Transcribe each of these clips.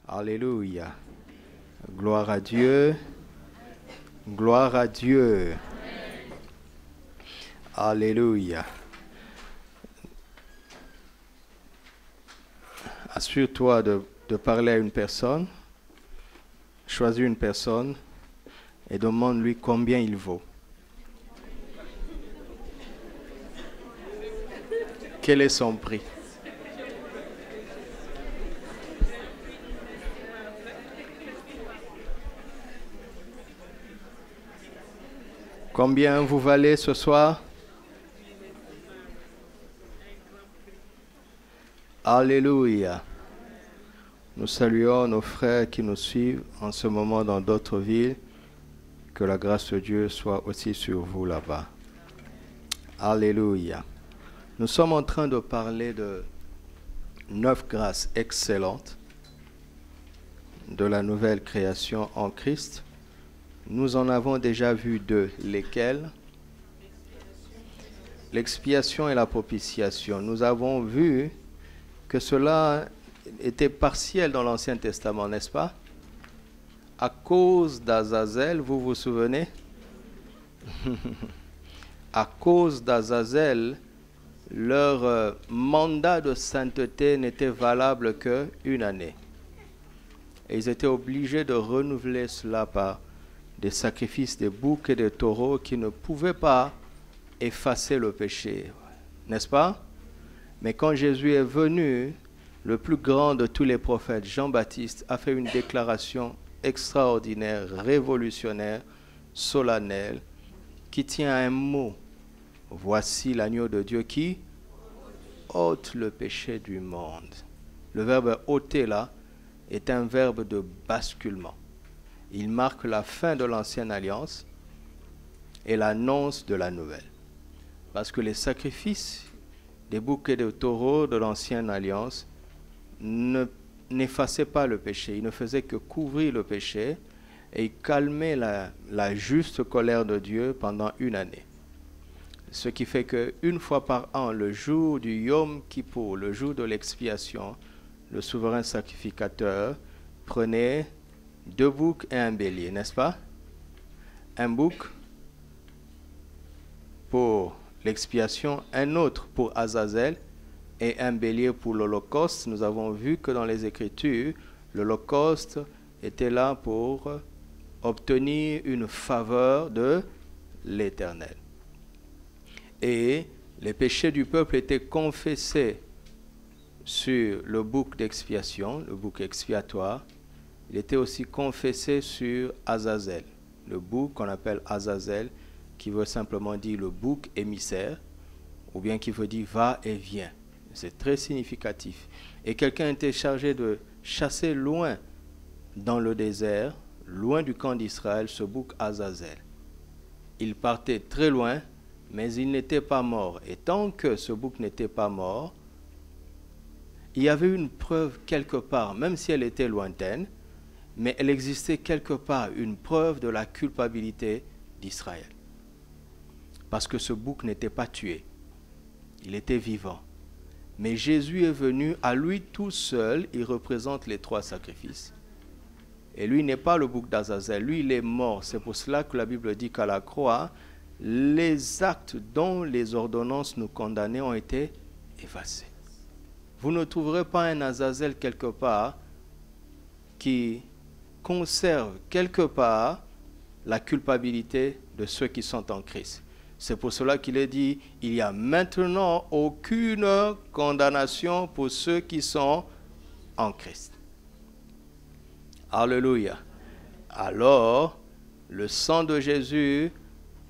Alléluia. Gloire à Dieu. Gloire à Dieu. Alléluia. Assure-toi de parler à une personne. Choisis une personne et demande-lui combien il vaut. Quel est son prix? Combien vous valez ce soir? Alléluia. Nous saluons nos frères qui nous suivent en ce moment dans d'autres villes. Que la grâce de Dieu soit aussi sur vous là-bas. Alléluia. Nous sommes en train de parler de 9 grâces excellentes de la nouvelle création en Christ. Nous en avons déjà vu 2, lesquelles? L'expiation et la propitiation. Nous avons vu que cela était partiel dans l'Ancien Testament, n'est-ce pas? À cause d'Azazel, vous vous souvenez? À cause d'Azazel, leur mandat de sainteté n'était valable qu'une année. Et ils étaient obligés de renouveler cela par des sacrifices des boucs et des taureaux qui ne pouvaient pas effacer le péché, n'est-ce pas? Mais quand Jésus est venu, le plus grand de tous les prophètes, Jean-Baptiste, a fait une déclaration extraordinaire, révolutionnaire, solennelle, qui tient à un mot. Voici l'agneau de Dieu qui ôte le péché du monde. Le verbe ôter là est un verbe de basculement. Il marque la fin de l'ancienne alliance et l'annonce de la nouvelle. Parce que les sacrifices des boucs et des taureaux de l'ancienne alliance n'effaçaient pas le péché. Ils ne faisaient que couvrir le péché et ils calmaient la juste colère de Dieu pendant une année. Ce qui fait qu'une fois par an, le jour du Yom Kippour, le jour de l'expiation, le souverain sacrificateur prenait 2 boucs et un bélier, n'est-ce pas? Un bouc pour l'expiation, un autre pour Azazel et un bélier pour l'Holocauste. Nous avons vu que dans les Écritures, l'Holocauste était là pour obtenir une faveur de l'Éternel. Et les péchés du peuple étaient confessés sur le bouc d'expiation, le bouc expiatoire. Il était aussi confessé sur Azazel, le bouc qu'on appelle Azazel, qui veut simplement dire le bouc émissaire, ou bien qui veut dire va et vient. C'est très significatif. Et quelqu'un était chargé de chasser loin dans le désert, loin du camp d'Israël, ce bouc Azazel. Il partait très loin, mais il n'était pas mort. Et tant que ce bouc n'était pas mort, il y avait une preuve quelque part, même si elle était lointaine, mais elle existait quelque part, une preuve de la culpabilité d'Israël. Parce que ce bouc n'était pas tué. Il était vivant. Mais Jésus est venu, à lui tout seul, il représente les 3 sacrifices. Et lui n'est pas le bouc d'Azazel, lui il est mort. C'est pour cela que la Bible dit qu'à la croix, les actes dont les ordonnances nous condamnaient ont été effacés. Vous ne trouverez pas un Azazel quelque part qui conserve quelque part la culpabilité de ceux qui sont en Christ. C'est pour cela qu'il est dit, il n'y a maintenant aucune condamnation pour ceux qui sont en Christ. Alléluia. Alors, le sang de Jésus,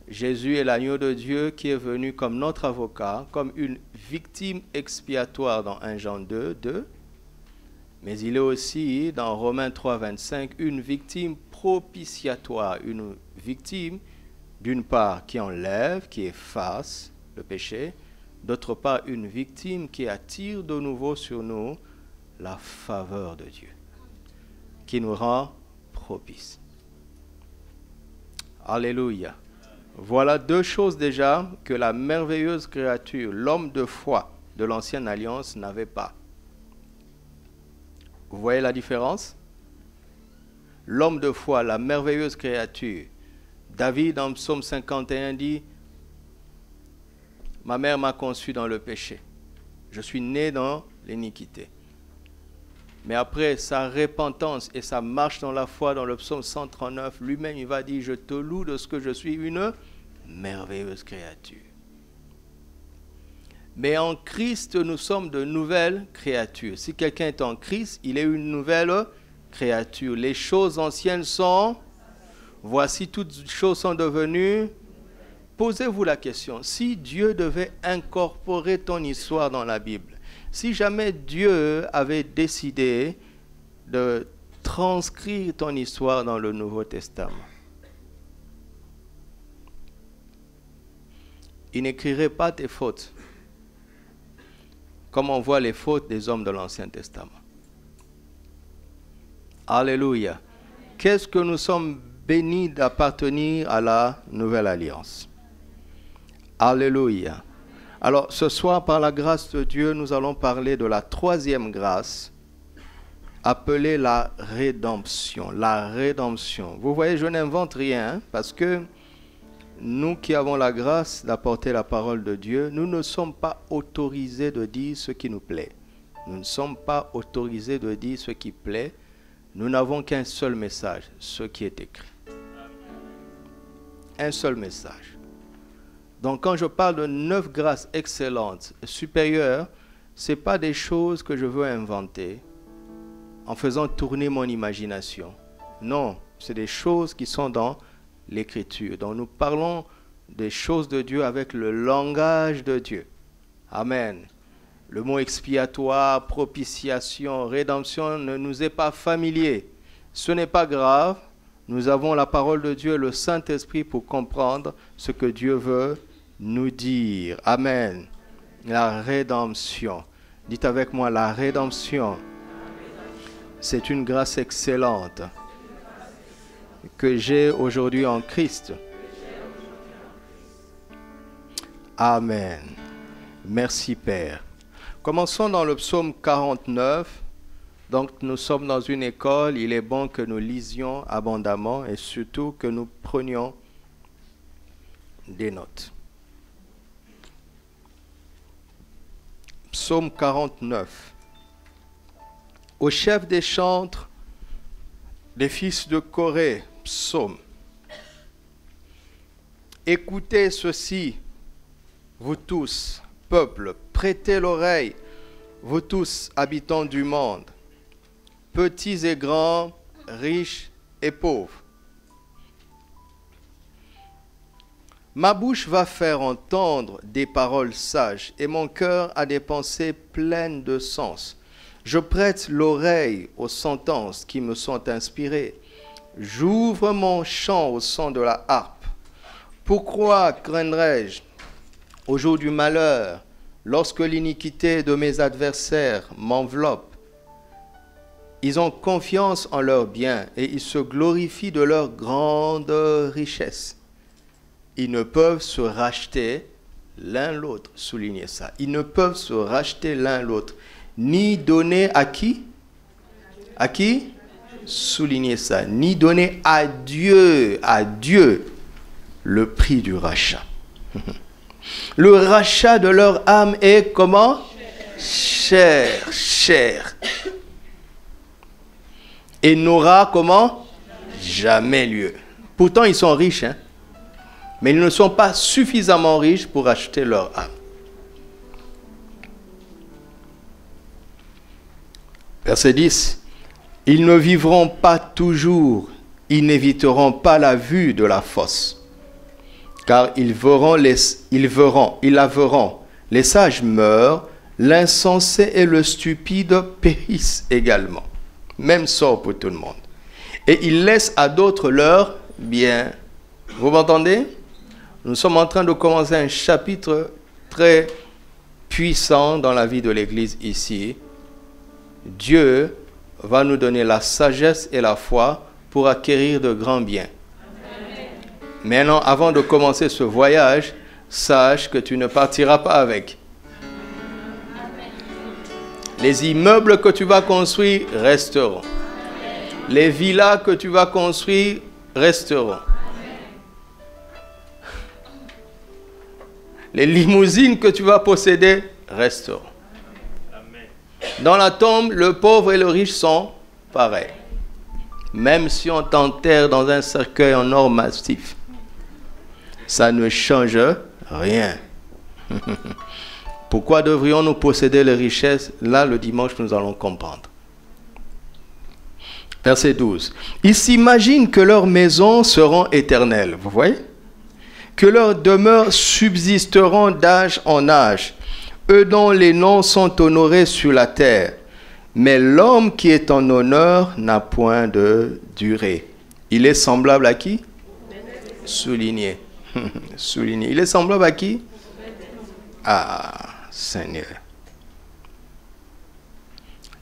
Jésus est l'agneau de Dieu qui est venu comme notre avocat, comme une victime expiatoire dans 1 Jean 2, mais il est aussi, dans Romains 3, 25, une victime propitiatoire, une victime, d'une part, qui enlève, qui efface le péché, d'autre part, une victime qui attire de nouveau sur nous la faveur de Dieu, qui nous rend propices. Alléluia. Voilà 2 choses déjà que la merveilleuse créature, l'homme de foi de l'ancienne alliance n'avait pas. Vous voyez la différence? l'homme de foi, la merveilleuse créature. David, en psaume 51, dit « Ma mère m'a conçu dans le péché. Je suis né dans l'iniquité. » Mais après sa repentance et sa marche dans la foi, dans le psaume 139, lui-même, il va dire « Je te loue de ce que je suis une merveilleuse créature. » Mais en Christ, nous sommes de nouvelles créatures. Si quelqu'un est en Christ, il est une nouvelle créature. Les choses anciennes sont... Voici, toutes choses sont devenues... Posez-vous la question, si Dieu devait incorporer ton histoire dans la Bible, si jamais Dieu avait décidé de transcrire ton histoire dans le Nouveau Testament, il n'écrirait pas tes fautes, comme on voit les fautes des hommes de l'Ancien Testament. Alléluia. Qu'est-ce que nous sommes bénis d'appartenir à la Nouvelle Alliance. Alléluia. Alors, ce soir, par la grâce de Dieu, nous allons parler de la troisième grâce, appelée la rédemption. La rédemption. Vous voyez, je n'invente rien, parce que nous qui avons la grâce d'apporter la parole de Dieu, nous ne sommes pas autorisés de dire ce qui nous plaît. Nous ne sommes pas autorisés de dire ce qui plaît. Nous n'avons qu'un seul message, ce qui est écrit. Un seul message. Donc quand je parle de 9 grâces excellentes, supérieures, ce n'est pas des choses que je veux inventer en faisant tourner mon imagination. Non, c'est des choses qui sont dans l'Écriture. Donc nous parlons des choses de Dieu avec le langage de Dieu. Amen. Le mot expiatoire, propitiation, rédemption ne nous est pas familier. Ce n'est pas grave. Nous avons la parole de Dieu, le Saint-Esprit pour comprendre ce que Dieu veut nous dire. Amen. La rédemption. Dites avec moi, la rédemption. C'est une grâce excellente que j'ai aujourd'hui en Christ. Amen. Merci Père. Commençons dans le psaume 49. Donc nous sommes dans une école, il est bon que nous lisions abondamment et surtout que nous prenions des notes. Psaume 49. Au chef des chantres, des fils de Corée, psaume. Écoutez ceci, vous tous, peuple, prêtez l'oreille, vous tous, habitants du monde. Petits et grands, riches et pauvres. Ma bouche va faire entendre des paroles sages et mon cœur a des pensées pleines de sens. Je prête l'oreille aux sentences qui me sont inspirées. J'ouvre mon chant au son de la harpe. Pourquoi craindrais-je au jour du malheur, lorsque l'iniquité de mes adversaires m'enveloppe? Ils ont confiance en leurs biens et ils se glorifient de leur grande richesse. Ils ne peuvent se racheter l'un l'autre. Soulignez ça. Ils ne peuvent se racheter l'un l'autre. Ni donner à qui? À qui? Soulignez ça. Ni donner à Dieu le prix du rachat. Le rachat de leur âme est comment? Cher, cher. Et n'aura comment? Jamais lieu. Pourtant, ils sont riches, hein? Mais ils ne sont pas suffisamment riches pour acheter leur âme. Verset 10. Ils ne vivront pas toujours, ils n'éviteront pas la vue de la fosse, car ils laveront. Les sages meurent, l'insensé et le stupide périssent également. Même sort pour tout le monde. Et ils laissent à d'autres leur bien. Vous m'entendez? Nous sommes en train de commencer un chapitre très puissant dans la vie de l'Église ici. Dieu va nous donner la sagesse et la foi pour acquérir de grands biens. Amen. Maintenant, avant de commencer ce voyage, sache que tu ne partiras pas avec. Les immeubles que tu vas construire resteront. Les villas que tu vas construire resteront. Les limousines que tu vas posséder resteront. Dans la tombe, le pauvre et le riche sont pareils. Même si on t'enterre dans un cercueil en or massif, ça ne change rien. Pourquoi devrions-nous posséder les richesses? Là, le dimanche, nous allons comprendre. Verset 12. Ils s'imaginent que leurs maisons seront éternelles. Vous voyez? Que leurs demeures subsisteront d'âge en âge. Eux dont les noms sont honorés sur la terre. Mais l'homme qui est en honneur n'a point de durée. Il est semblable à qui? Souligné. Souligné. Il est semblable à qui? Ah, Seigneur.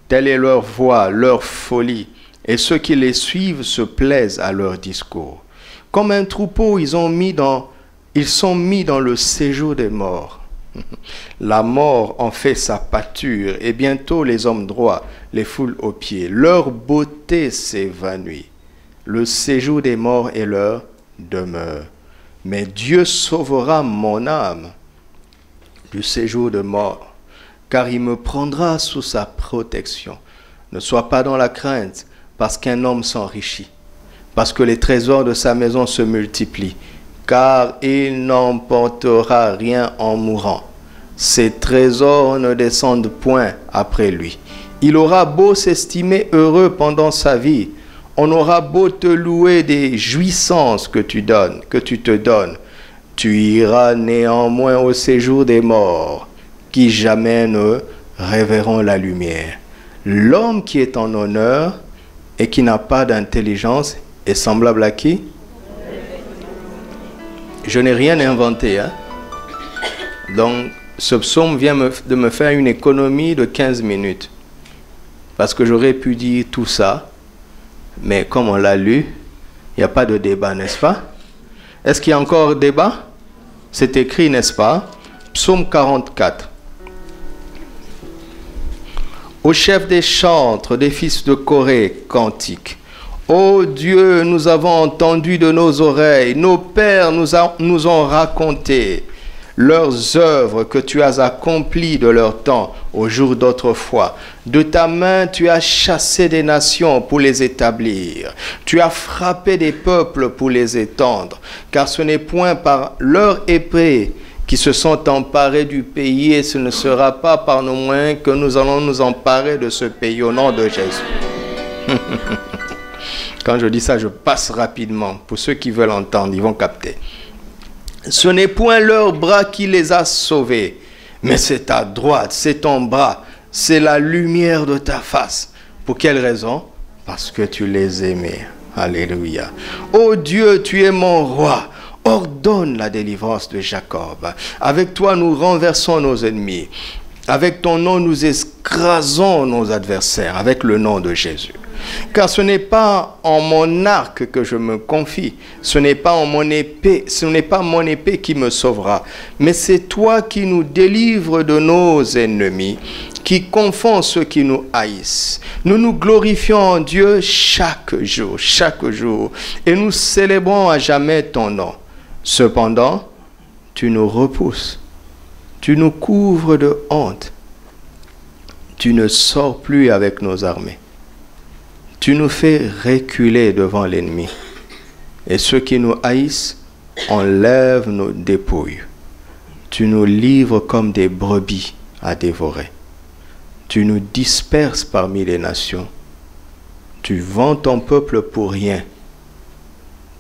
Telle est leur voix, leur folie. Et ceux qui les suivent se plaisent à leur discours. Comme un troupeau, ils sont mis dans le séjour des morts. La mort en fait sa pâture, et bientôt les hommes droits les foulent aux pieds. Leur beauté s'évanouit. Le séjour des morts est leur demeure. Mais Dieu sauvera mon âme du séjour de mort, car il me prendra sous sa protection. Ne sois pas dans la crainte, parce qu'un homme s'enrichit, parce que les trésors de sa maison se multiplient, car il n'emportera rien en mourant. Ses trésors ne descendent point après lui. Il aura beau s'estimer heureux pendant sa vie, on aura beau te louer des jouissances que tu te donnes, tu iras néanmoins au séjour des morts, qui jamais ne reverront la lumière. L'homme qui est en honneur et qui n'a pas d'intelligence est semblable à qui? Je n'ai rien inventé. Donc, ce psaume vient de me faire une économie de 15 minutes. Parce que j'aurais pu dire tout ça, mais comme on l'a lu, il n'y a pas de débat, n'est-ce pas? Est-ce qu'il y a encore débat? C'est écrit, n'est-ce pas? Psaume 44. Au chef des chantres, des fils de Corée, cantique. Ô Dieu, nous avons entendu de nos oreilles, nos pères nous ont raconté leurs œuvres que tu as accomplies de leur temps au jour d'autrefois. De ta main, tu as chassé des nations pour les établir. Tu as frappé des peuples pour les étendre. Car ce n'est point par leur épée qui se sont emparés du pays, et ce ne sera pas par nos moyens que nous allons nous emparer de ce pays au nom de Jésus. Quand je dis ça, je passe rapidement. Pour ceux qui veulent entendre, ils vont capter. Ce n'est point leur bras qui les a sauvés, mais c'est ta droite, c'est ton bras, c'est la lumière de ta face. Pour quelle raison? Parce que tu les aimais. Alléluia. Ô Dieu, tu es mon roi. Ordonne la délivrance de Jacob. Avec toi, nous renversons nos ennemis. Avec ton nom, nous écrasons nos adversaires, avec le nom de Jésus. Car ce n'est pas en mon arc que je me confie, ce n'est pas en mon épée, ce n'est pas mon épée qui me sauvera, mais c'est toi qui nous délivres de nos ennemis, qui confond ceux qui nous haïssent. Nous nous glorifions en Dieu chaque jour, et nous célébrons à jamais ton nom. Cependant, tu nous repousses, tu nous couvres de honte, tu ne sors plus avec nos armées. Tu nous fais reculer devant l'ennemi, et ceux qui nous haïssent enlèvent nos dépouilles. Tu nous livres comme des brebis à dévorer. Tu nous disperses parmi les nations. Tu vends ton peuple pour rien.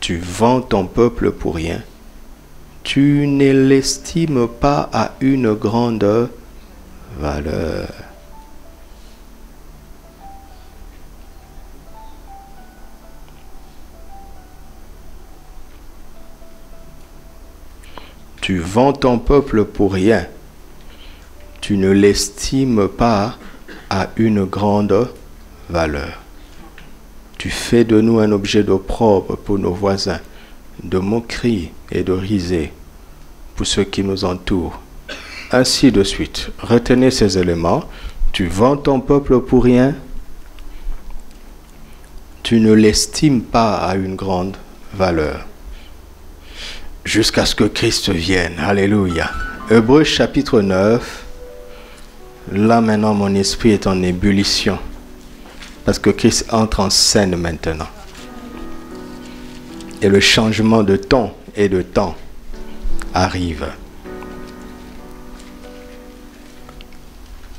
Tu vends ton peuple pour rien. Tu ne l'estimes pas à une grande valeur. Tu vends ton peuple pour rien. Tu ne l'estimes pas à une grande valeur. Tu fais de nous un objet d'opprobre pour nos voisins, de moquerie et de risée pour ceux qui nous entourent. Ainsi de suite. Retenez ces éléments. Tu vends ton peuple pour rien. tu ne l'estimes pas à une grande valeur. Jusqu'à ce que Christ vienne. Alléluia. Hébreux chapitre 9. Là maintenant mon esprit est en ébullition. Parce que Christ entre en scène maintenant. Et le changement de ton et de temps arrive.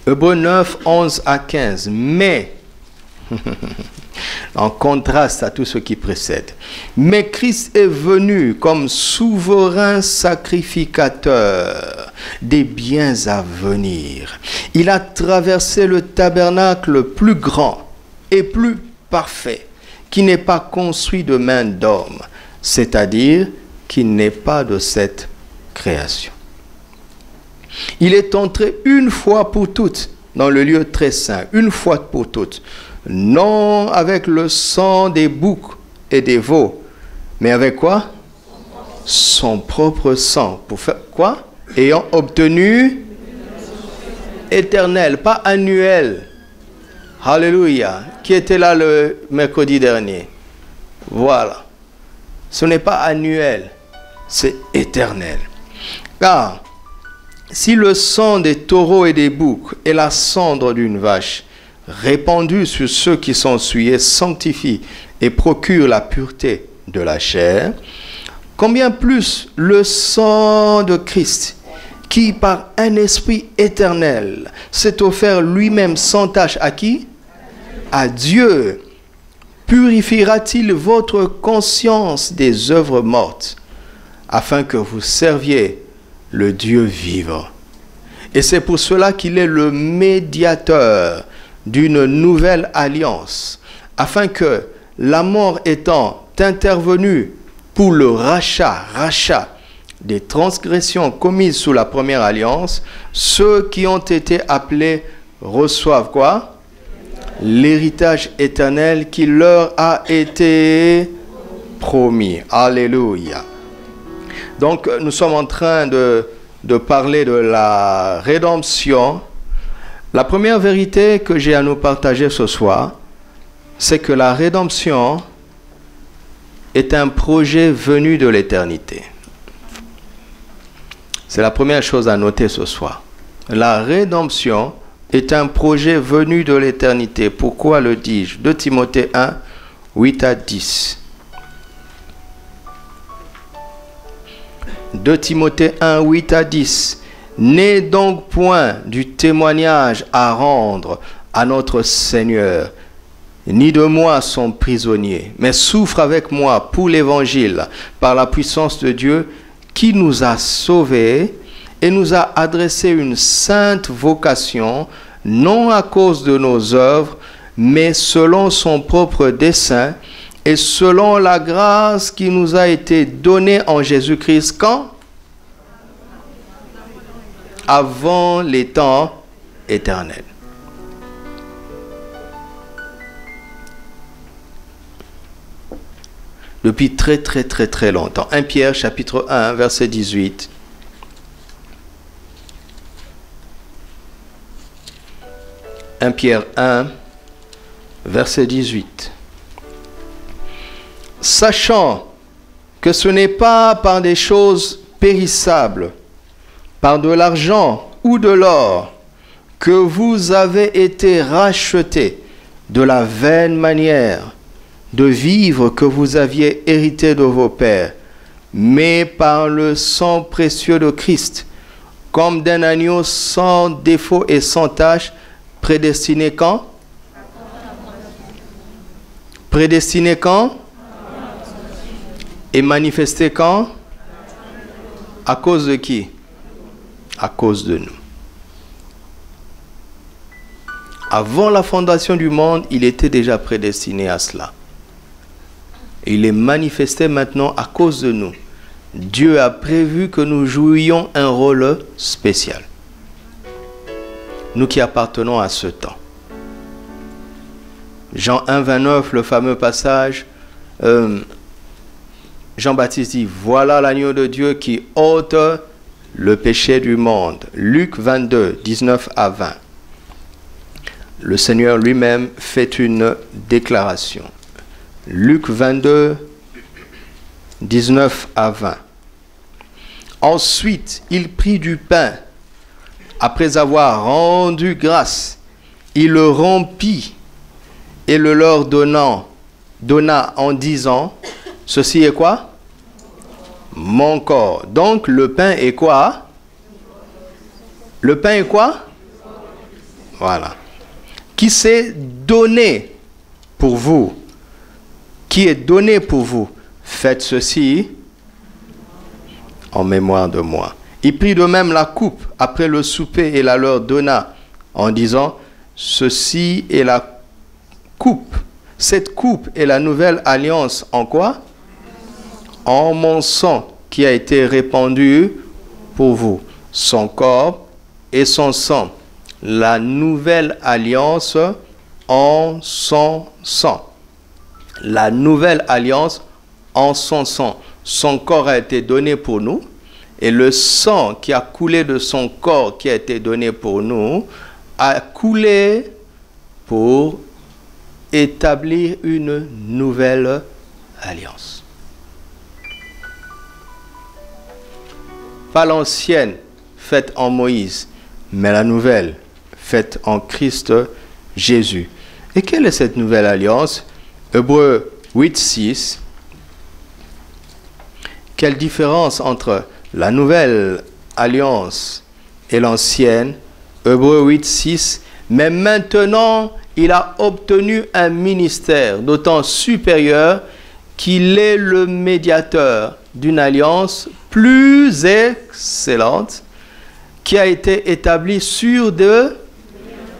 Hébreux 9, 11 à 15. Mais, en contraste à tout ce qui précède, mais Christ est venu comme souverain sacrificateur des biens à venir. Il a traversé le tabernacle plus grand et plus parfait, qui n'est pas construit de main d'homme, c'est-à-dire qui n'est pas de cette création. Il est entré une fois pour toutes dans le lieu très saint, une fois pour toutes, non avec le sang des boucs et des veaux, mais avec quoi? Son propre sang. Pour faire quoi? Ayant obtenu éternel, pas annuel. Alléluia. Qui était là le mercredi dernier? Voilà. Ce n'est pas annuel, c'est éternel. Car si le sang des taureaux et des boucs et la cendre d'une vache répandue sur ceux qui sont souillés sanctifie et procure la pureté de la chair, combien plus le sang de Christ, qui par un esprit éternel s'est offert lui-même sans tache à qui? À Dieu. Purifiera-t-il votre conscience des œuvres mortes, afin que vous serviez le Dieu vivant? Et c'est pour cela qu'il est le médiateur d'une nouvelle alliance, afin que, la mort étant intervenue pour le rachat des transgressions commises sous la première alliance, ceux qui ont été appelés reçoivent quoi? L'héritage éternel qui leur a été promis. Alléluia. Donc, nous sommes en train de parler de la rédemption. La première vérité que j'ai à nous partager ce soir, c'est que la rédemption est un projet venu de l'éternité. C'est la première chose à noter ce soir. La rédemption est un projet venu de l'éternité. Pourquoi le dis-je? 2 Timothée 1, 8 à 10. 2 Timothée 1, 8 à 10. N'aie donc point du témoignage à rendre à notre Seigneur, ni de moi son prisonnier, mais souffre avec moi pour l'évangile par la puissance de Dieu qui nous a sauvés et nous a adressé une sainte vocation, non à cause de nos œuvres, mais selon son propre dessein et selon la grâce qui nous a été donnée en Jésus-Christ quand? Avant les temps éternels. Depuis très longtemps. 1 Pierre chapitre 1 verset 18. 1 Pierre 1 verset 18. Sachant que ce n'est pas par des choses périssables, par de l'argent ou de l'or, que vous avez été rachetés de la vaine manière de vivre que vous aviez hérité de vos pères, mais par le sang précieux de Christ, comme d'un agneau sans défaut et sans tache, prédestiné quand? Prédestiné quand? Et manifesté quand? À cause de qui? À cause de nous. Avant la fondation du monde, il était déjà prédestiné à cela. Il est manifesté maintenant à cause de nous. Dieu a prévu que nous jouions un rôle spécial. Nous qui appartenons à ce temps. Jean 1, 29, le fameux passage, Jean-Baptiste dit, voilà l'agneau de Dieu qui ôte le péché du monde. Luc 22, 19 à 20. Le Seigneur lui-même fait une déclaration. Luc 22, 19 à 20. Ensuite, il prit du pain. Après avoir rendu grâce, il le rompit et le leur donna en disant, ceci est quoi? Mon corps. Donc le pain est quoi? Le pain est quoi? Voilà. Qui s'est donné pour vous. Qui est donné pour vous. Faites ceci en mémoire de moi. Il prit de même la coupe après le souper et la leur donna en disant, ceci est la coupe. Cette coupe est la nouvelle alliance en quoi? En mon sang qui a été répandu pour vous. Son corps et son sang. La nouvelle alliance en son sang. La nouvelle alliance en son sang. Son corps a été donné pour nous. Et le sang qui a coulé de son corps qui a été donné pour nous a coulé pour établir une nouvelle alliance. Pas l'ancienne faite en Moïse, mais la nouvelle faite en Christ Jésus. Et quelle est cette nouvelle alliance? Hébreux 8, 6. Quelle différence entre la nouvelle alliance et l'ancienne? Hébreux 8, 6. Mais maintenant, il a obtenu un ministère d'autant supérieur qu'il est le médiateur d'une alliance plus excellente qui a été établie sur de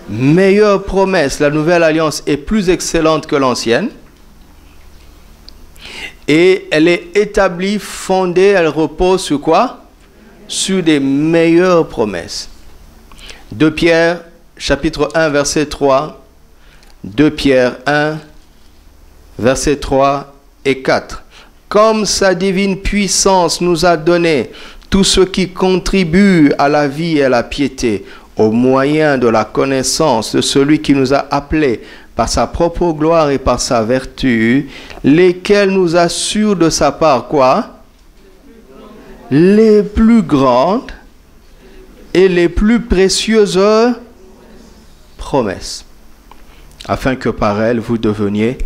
meilleures promesses. La nouvelle alliance est plus excellente que l'ancienne. Et elle est établie, fondée, elle repose sur quoi? Sur des meilleures promesses. 2 Pierre, chapitre 1, verset 3. 2 Pierre 1, verset 3 et 4. Comme sa divine puissance nous a donné tout ce qui contribue à la vie et à la piété, au moyen de la connaissance de celui qui nous a appelés par sa propre gloire et par sa vertu, lesquels nous assurent de sa part quoi? Les plus grandes et les plus précieuses promesses, afin que par elles vous deveniez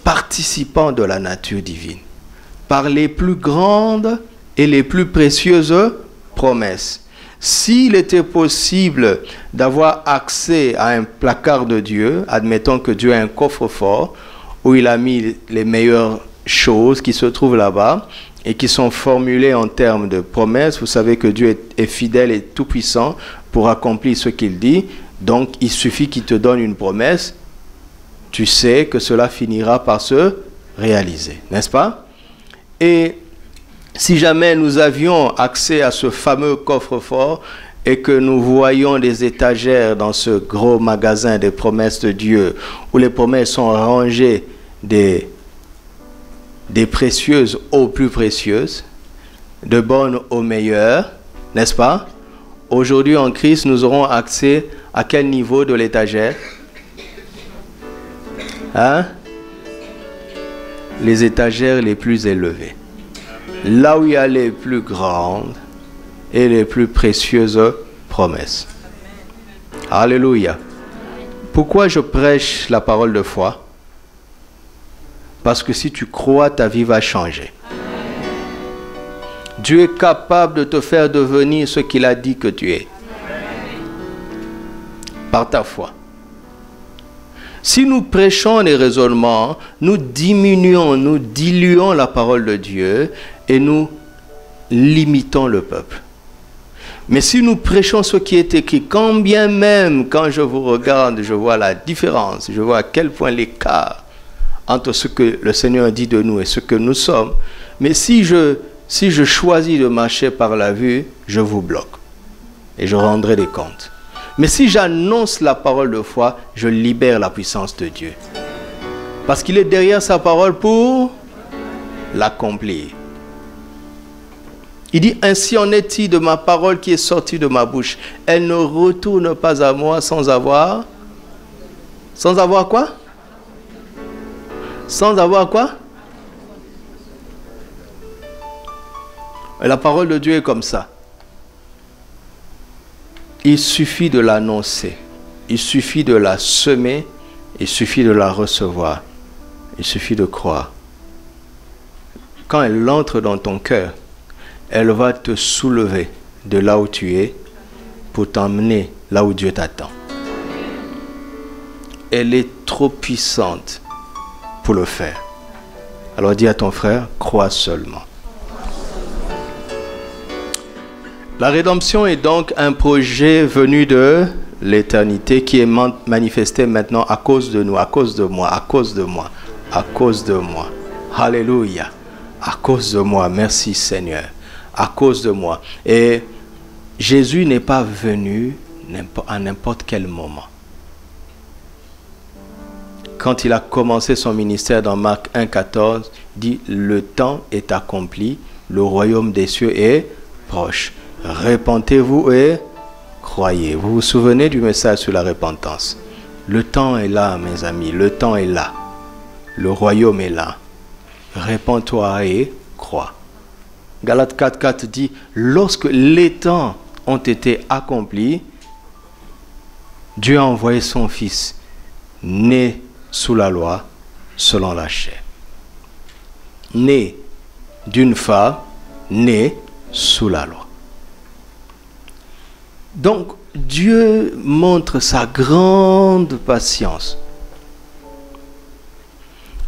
participants de la nature divine, par les plus grandes et les plus précieuses promesses. S'il était possible d'avoir accès à un placard de Dieu, admettons que Dieu a un coffre-fort où il a mis les meilleures choses qui se trouvent là-bas et qui sont formulées en termes de promesses, vous savez que Dieu est fidèle et tout-puissant pour accomplir ce qu'il dit, donc il suffit qu'il te donne une promesse, tu sais que cela finira par se réaliser, n'est-ce pas? Et si jamais nous avions accès à ce fameux coffre-fort et que nous voyons des étagères dans ce gros magasin des promesses de Dieu, où les promesses sont rangées des précieuses aux plus précieuses, de bonnes aux meilleures, n'est-ce pas? Aujourd'hui en Christ, nous aurons accès à quel niveau de l'étagère? Hein? Les étagères les plus élevées. Là où il y a les plus grandes et les plus précieuses promesses. Alléluia. Pourquoi je prêche la parole de foi? Parce que si tu crois, ta vie va changer. Dieu est capable de te faire devenir ce qu'il a dit que tu es. Par ta foi. Si nous prêchons les raisonnements, nous diminuons, nous diluons la parole de Dieu et nous limitons le peuple. Mais si nous prêchons ce qui est écrit, quand bien même, quand je vous regarde, je vois la différence, je vois à quel point l'écart entre ce que le Seigneur dit de nous et ce que nous sommes. Mais si je choisis de marcher par la vue, je vous bloque et je rendrai des comptes. Mais si j'annonce la parole de foi, je libère la puissance de Dieu. Parce qu'il est derrière sa parole pour l'accomplir. Il dit, ainsi en est-il de ma parole qui est sortie de ma bouche. Elle ne retourne pas à moi sans avoir quoi? Sans avoir quoi? Et la parole de Dieu est comme ça. Il suffit de l'annoncer. Il suffit de la semer. Il suffit de la recevoir. Il suffit de croire. Quand elle entre dans ton cœur, elle va te soulever de là où tu es pour t'emmener là où Dieu t'attend. Elle est trop puissante pour le faire. Alors dis à ton frère, crois seulement. La rédemption est donc un projet venu de l'éternité qui est manifesté maintenant à cause de nous, à cause de moi, à cause de moi, à cause de moi. Alléluia. À cause de moi. Merci Seigneur. À cause de moi. Et Jésus n'est pas venu à n'importe quel moment. Quand il a commencé son ministère dans Marc 1,14, il dit « Le temps est accompli, le royaume des cieux est proche. Repentez-vous et croyez. » Vous vous souvenez du message sur la repentance? Le temps est là, mes amis. Le temps est là. Le royaume est là. Répands-toi et crois. Galates 4,4 dit « Lorsque les temps ont été accomplis, Dieu a envoyé son Fils, né sous la loi, selon la chair. » Né d'une femme, né sous la loi. Donc, Dieu montre sa grande patience.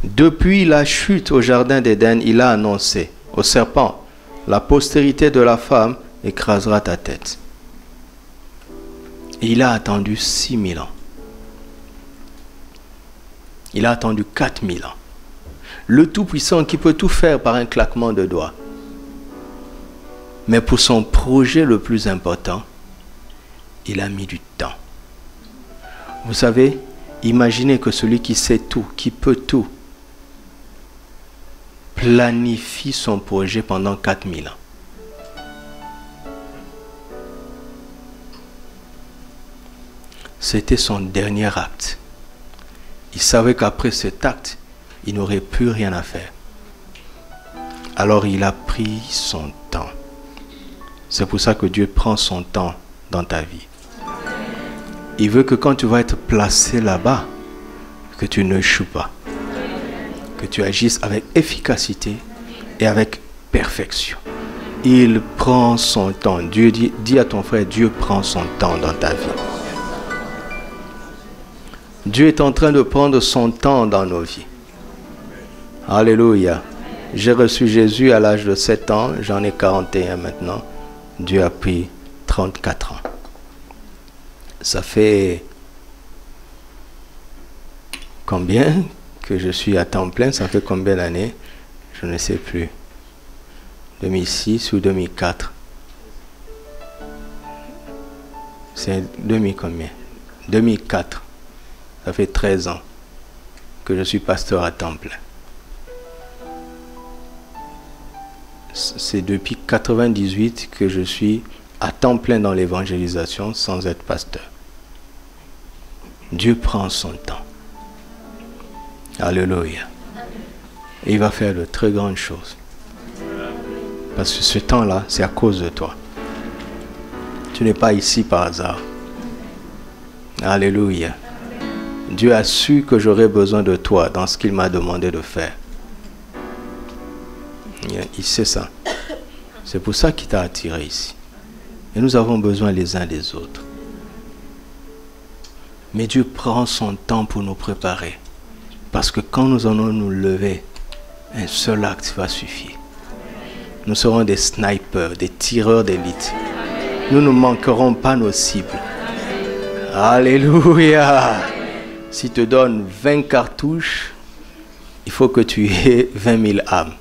Depuis la chute au jardin d'Éden, il a annoncé au serpent, la postérité de la femme écrasera ta tête. Et il a attendu 6000 ans. Il a attendu 4000 ans. Le Tout-Puissant qui peut tout faire par un claquement de doigts. Mais pour son projet le plus important, il a mis du temps. Vous savez, imaginez que celui qui sait tout, qui peut tout, planifie son projet pendant 4000 ans. C'était son dernier acte. Il savait qu'après cet acte, il n'aurait plus rien à faire. Alors il a pris son temps. C'est pour ça que Dieu prend son temps dans ta vie. Il veut que quand tu vas être placé là-bas, que tu ne échoues pas. Que tu agisses avec efficacité et avec perfection. Il prend son temps. Dieu dit à ton frère, Dieu prend son temps dans ta vie. Dieu est en train de prendre son temps dans nos vies. Alléluia. J'ai reçu Jésus à l'âge de 7 ans. J'en ai 41 maintenant. Dieu a pris 34 ans. Ça fait combien que je suis à temps plein? Ça fait combien d'années? Je ne sais plus. 2006 ou 2004? C'est 2000 combien? 2004. Ça fait 13 ans que je suis pasteur à temps plein. C'est depuis 98 que je suis à temps plein dans l'évangélisation sans être pasteur. Dieu prend son temps. Alléluia. Et il va faire de très grandes choses. Parce que ce temps-là, c'est à cause de toi. Tu n'es pas ici par hasard. Alléluia. Dieu a su que j'aurais besoin de toi dans ce qu'il m'a demandé de faire. Il sait ça. C'est pour ça qu'il t'a attiré ici. Et nous avons besoin les uns des autres. Mais Dieu prend son temps pour nous préparer. Parce que quand nous allons nous lever, un seul acte va suffire. Nous serons des snipers, des tireurs d'élite. Nous ne manquerons pas nos cibles. Alléluia. Si te donne 20 cartouches, il faut que tu aies 20 000 âmes.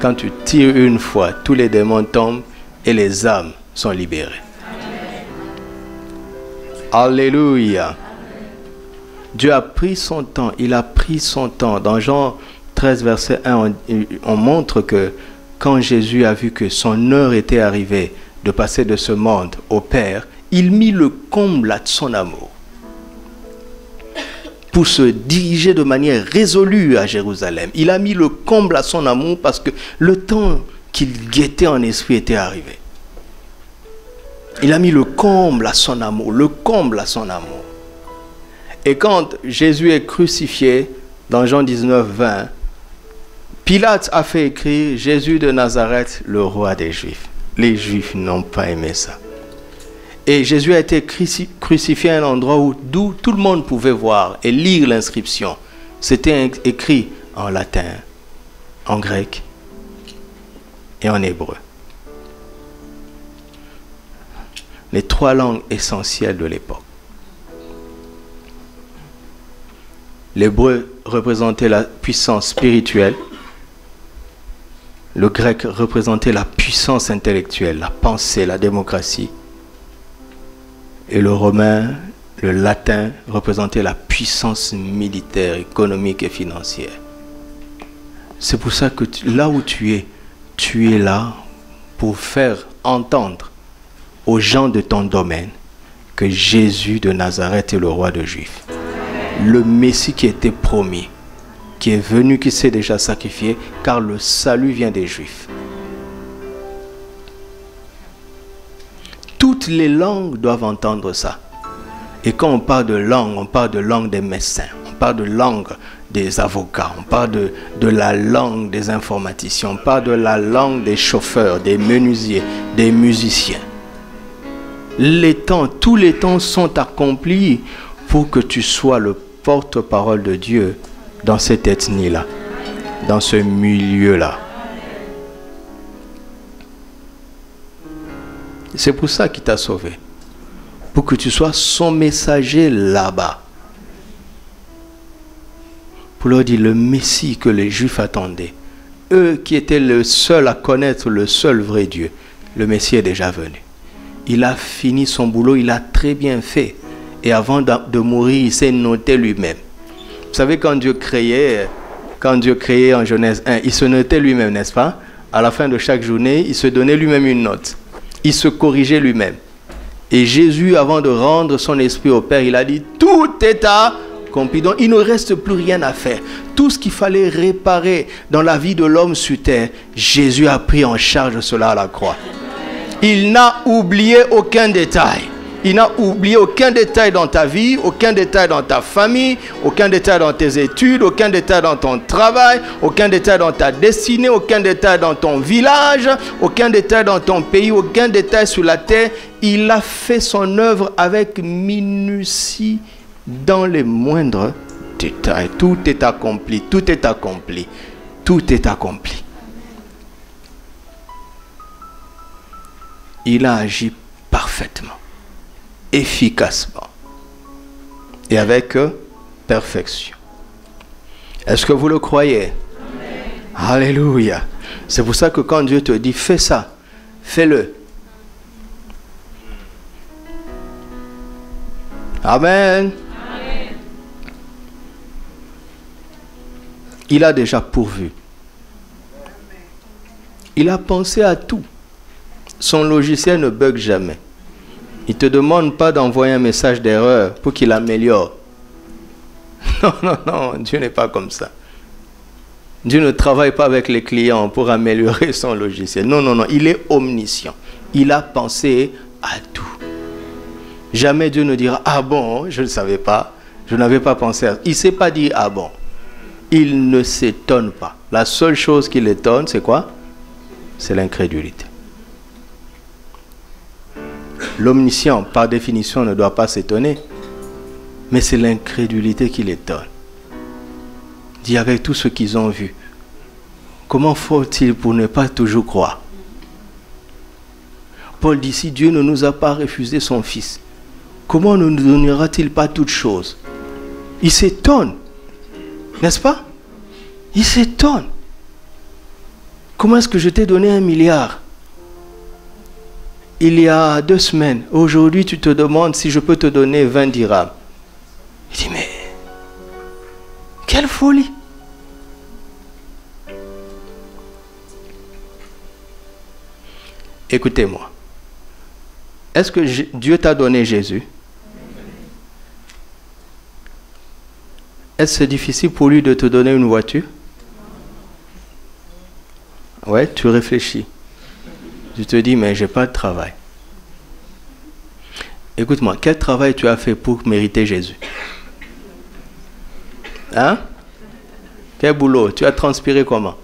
Quand tu tires une fois, tous les démons tombent et les âmes sont libérées. Alléluia. Dieu a pris son temps, il a pris son temps. Dans Jean 13, verset 1, on montre que quand Jésus a vu que son heure était arrivée de passer de ce monde au Père, il mit le comble à son amour pour se diriger de manière résolue à Jérusalem. Il a mis le comble à son amour parce que le temps qu'il guettait en esprit était arrivé. Il a mis le comble à son amour, le comble à son amour. Et quand Jésus est crucifié, dans Jean 19, 20, Pilate a fait écrire Jésus de Nazareth, le roi des Juifs. Les Juifs n'ont pas aimé ça. Et Jésus a été crucifié à un endroit d'où tout le monde pouvait voir et lire l'inscription. C'était écrit en latin, en grec et en hébreu. Les 3 langues essentielles de l'époque. L'hébreu représentait la puissance spirituelle. Le grec représentait la puissance intellectuelle, la pensée, la démocratie. Et le romain, le latin, représentait la puissance militaire, économique et financière. C'est pour ça que là où tu es là pour faire entendre aux gens de ton domaine que Jésus de Nazareth est le roi des Juifs. Le Messie qui était promis, qui est venu, qui s'est déjà sacrifié, car le salut vient des Juifs. Toutes les langues doivent entendre ça. Et quand on parle de langue des médecins, on parle de langue des avocats, on parle de la langue des informaticiens, on parle de la langue des chauffeurs, des menuisiers, des musiciens. Tous les temps sont accomplis pour que tu sois le porte-parole de Dieu dans cette ethnie-là, dans ce milieu-là. C'est pour ça qu'il t'a sauvé. Pour que tu sois son messager là-bas. Pour leur dire le Messie que les Juifs attendaient. Eux qui étaient le seuls à connaître le seul vrai Dieu. Le Messie est déjà venu. Il a fini son boulot, il a très bien fait. Et avant de mourir, il s'est noté lui-même. Vous savez, quand Dieu créait en Genèse 1, il se notait lui-même, n'est-ce pas? À la fin de chaque journée, il se donnait lui-même une note. Il se corrigeait lui-même. Et Jésus, avant de rendre son esprit au Père, il a dit, tout est accompli. Donc, il ne reste plus rien à faire. Tout ce qu'il fallait réparer dans la vie de l'homme sur terre, Jésus a pris en charge cela à la croix. Il n'a oublié aucun détail. Il n'a oublié aucun détail dans ta vie, aucun détail dans ta famille, aucun détail dans tes études, aucun détail dans ton travail, aucun détail dans ta destinée, aucun détail dans ton village, aucun détail dans ton pays, aucun détail sur la terre. Il a fait son œuvre avec minutie dans les moindres détails. Tout est accompli, tout est accompli, tout est accompli. Il a agi parfaitement, efficacement et avec perfection. Est-ce que vous le croyez? Amen. Alléluia. C'est pour ça que quand Dieu te dit fais ça, fais-le. Amen. Amen. Il a déjà pourvu. Il a pensé à tout. Son logiciel ne bug jamais. Il ne te demande pas d'envoyer un message d'erreur pour qu'il améliore. Non, non, non, Dieu n'est pas comme ça. Dieu ne travaille pas avec les clients pour améliorer son logiciel. Non, non, non, il est omniscient. Il a pensé à tout. Jamais Dieu ne dira, ah bon, je ne savais pas, je n'avais pas pensé à ça. Il ne sait pas dire, ah bon. Il ne s'étonne pas. La seule chose qui l'étonne, c'est quoi? C'est l'incrédulité. L'omniscient, par définition, ne doit pas s'étonner. Mais c'est l'incrédulité qui l'étonne. Dit avec tout ce qu'ils ont vu, comment faut-il pour ne pas toujours croire? Paul dit, si Dieu ne nous a pas refusé son Fils, comment ne nous donnera-t-il pas toutes choses? Il s'étonne. N'est-ce pas? Il s'étonne. Comment est-ce que je t'ai donné 1 milliard? Il y a 2 semaines, aujourd'hui tu te demandes si je peux te donner 20 dirhams. Il dit, mais quelle folie! Écoutez-moi. Est-ce que Dieu t'a donné Jésus? Est-ce difficile pour lui de te donner une voiture? Ouais, tu réfléchis. Tu te dis, mais j'ai pas de travail. Écoute-moi, quel travail tu as fait pour mériter Jésus? Hein? Quel boulot? Tu as transpiré comment?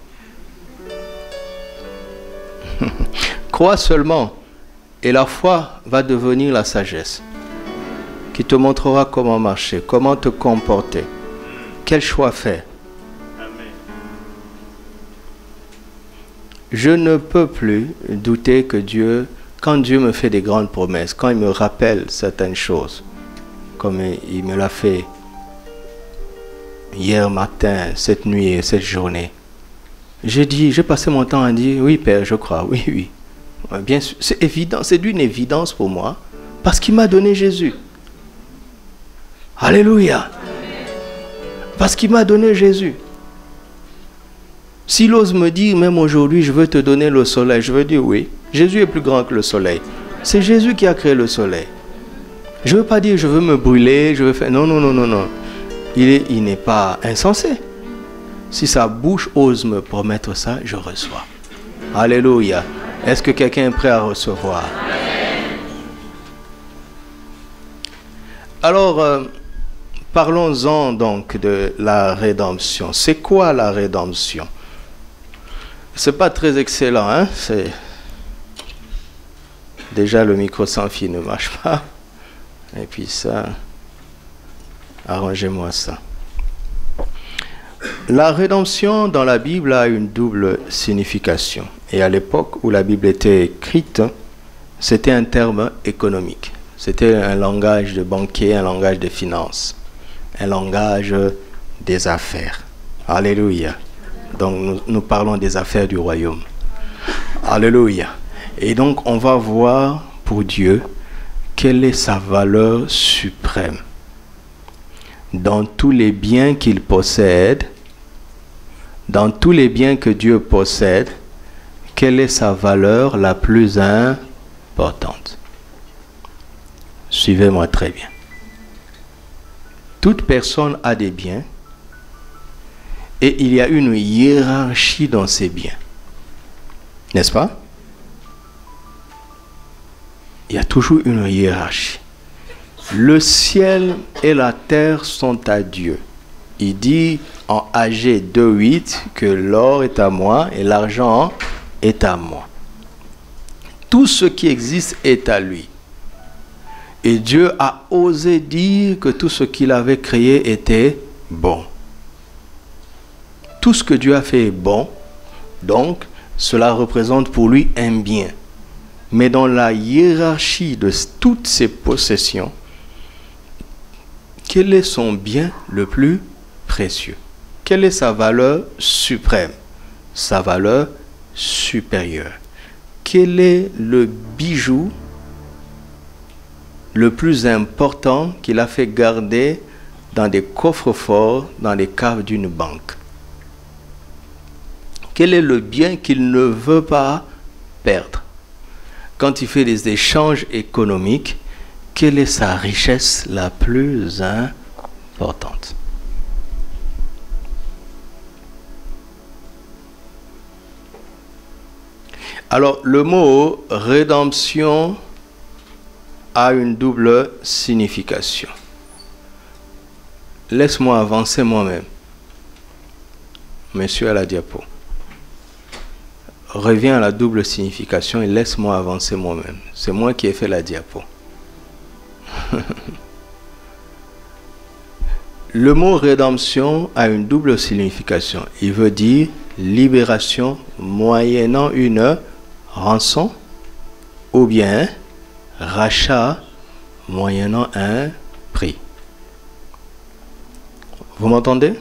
Crois seulement, et la foi va devenir la sagesse, qui te montrera comment marcher, comment te comporter, quel choix faire. Je ne peux plus douter que Dieu, quand Dieu me fait des grandes promesses, quand il me rappelle certaines choses, comme il me l'a fait hier matin, cette nuit et cette journée, j'ai passé mon temps à dire, oui Père, je crois, oui, oui. Bien sûr, c'est évident, c'est d'une évidence pour moi, parce qu'il m'a donné Jésus. Alléluia. Parce qu'il m'a donné Jésus. S'il ose me dire, même aujourd'hui, je veux te donner le soleil, je veux dire oui. Jésus est plus grand que le soleil. C'est Jésus qui a créé le soleil. Je ne veux pas dire, je veux me brûler, je veux faire... Non, non, non, non, non. Il n'est pas insensé. Si sa bouche ose me promettre ça, je reçois. Alléluia. Est-ce que quelqu'un est prêt à recevoir? Alors, parlons-en donc de la rédemption. C'est quoi la rédemption? C'est pas très excellent, hein? C'est... Déjà, le micro sans fil ne marche pas. Et puis ça, arrangez-moi ça. La rédemption dans la Bible a une double signification. Et à l'époque où la Bible était écrite, c'était un terme économique. C'était un langage de banquier, un langage de finance, un langage des affaires. Alléluia. Donc nous parlons des affaires du royaume. Alléluia. Et donc on va voir pour Dieu quelle est sa valeur suprême. Dans tous les biens qu'il possède, dans tous les biens que Dieu possède, quelle est sa valeur la plus importante? Suivez-moi très bien. Toute personne a des biens et il y a une hiérarchie dans ces biens. N'est-ce pas? Il y a toujours une hiérarchie. Le ciel et la terre sont à Dieu. Il dit en Agé 2:8 que l'or est à moi et l'argent est à moi. Tout ce qui existe est à lui. Et Dieu a osé dire que tout ce qu'il avait créé était bon. Tout ce que Dieu a fait est bon, donc cela représente pour lui un bien. Mais dans la hiérarchie de toutes ses possessions, quel est son bien le plus précieux? Quelle est sa valeur suprême? Sa valeur supérieure. Quel est le bijou le plus important qu'il a fait garder dans des coffres forts, dans les caves d'une banque? Quel est le bien qu'il ne veut pas perdre? Quand il fait des échanges économiques, quelle est sa richesse la plus importante? Alors, le mot rédemption a une double signification. Laisse-moi avancer moi-même. Monsieur à la diapo. Reviens à la double signification et laisse-moi avancer moi-même. C'est moi qui ai fait la diapo. Le mot rédemption a une double signification. Il veut dire libération moyennant une rançon ou bien rachat moyennant un prix. Vous m'entendez?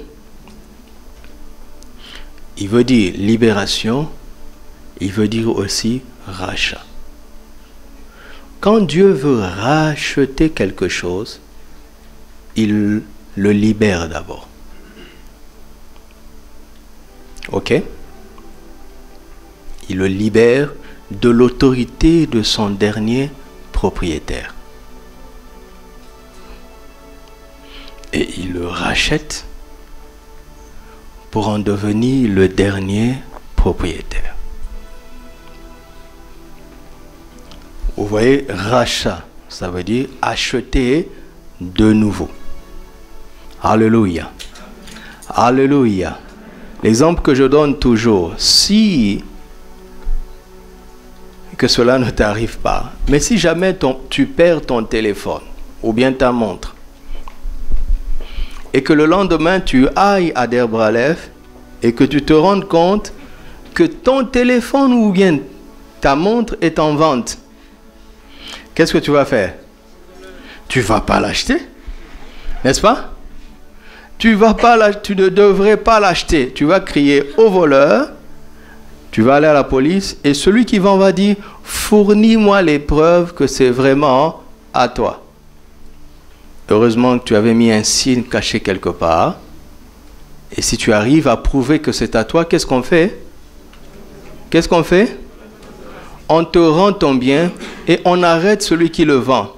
Il veut dire libération, il veut dire aussi rachat. Quand Dieu veut racheter quelque chose, il le libère d'abord. Ok? Il le libère de l'autorité de son dernier propriétaire. Et il le rachète pour en devenir le dernier propriétaire. Vous voyez, rachat, ça veut dire acheter de nouveau. Alléluia. Alléluia. L'exemple que je donne toujours, si que cela ne t'arrive pas, mais si jamais tu perds ton téléphone ou bien ta montre, et que le lendemain tu ailles à Derbralev et que tu te rendes compte que ton téléphone ou bien ta montre est en vente, qu'est-ce que tu vas faire? Tu ne vas pas l'acheter, n'est-ce pas? Tu ne devrais pas l'acheter. Tu vas crier au voleur, tu vas aller à la police et celui qui vend va dire « Fournis-moi les preuves que c'est vraiment à toi ». Heureusement que tu avais mis un signe caché quelque part. Et si tu arrives à prouver que c'est à toi, qu'est-ce qu'on fait? Qu'est-ce qu'on fait? On te rend ton bien et on arrête celui qui le vend.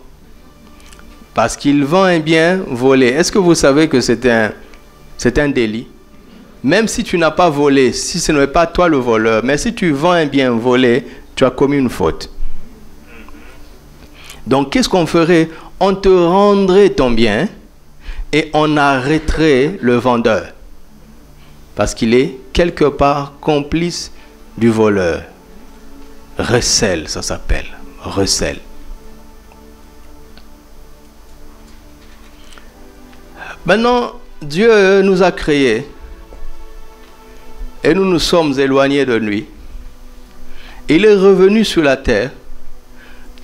Parce qu'il vend un bien volé. Est-ce que vous savez que c'est un délit? Même si tu n'as pas volé, si ce n'est pas toi le voleur, mais si tu vends un bien volé, tu as commis une faute. Donc qu'est-ce qu'on ferait? On te rendrait ton bien et on arrêterait le vendeur. Parce qu'il est quelque part complice du voleur. Recel, ça s'appelle. Recel. Maintenant, Dieu nous a créés et nous nous sommes éloignés de lui. Il est revenu sur la terre.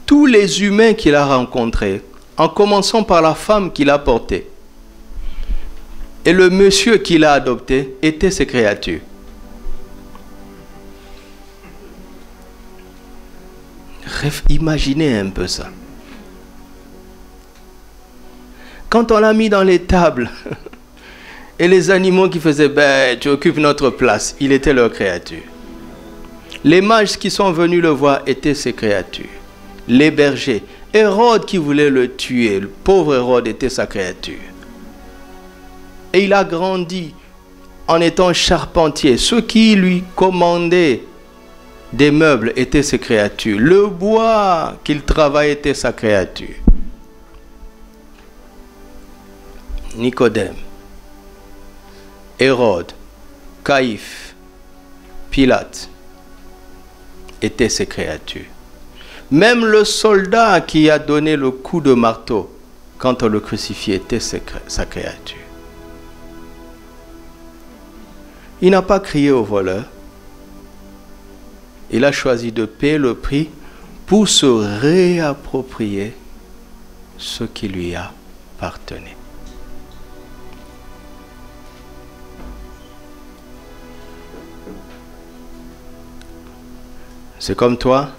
Tous les humains qu'il a rencontrés, en commençant par la femme qu'il a portée, et le monsieur qu'il a adopté, étaient ses créatures. Imaginez un peu ça. Quand on l'a mis dans l'étable, et les animaux qui faisaient ben, tu occupes notre place, il était leur créature. Les mages qui sont venus le voir étaient ses créatures. Les bergers. Hérode qui voulait le tuer, le pauvre Hérode était sa créature. Et il a grandi en étant charpentier. Ceux qui lui commandaient des meubles étaient ses créatures. Le bois qu'il travaillait était sa créature. Nicodème, Hérode, Caïphe, Pilate étaient ses créatures. Même le soldat qui a donné le coup de marteau quand on le crucifiait était sa créature. Il n'a pas crié au voleur. Il a choisi de payer le prix pour se réapproprier ce qui lui appartenait. C'est comme toi,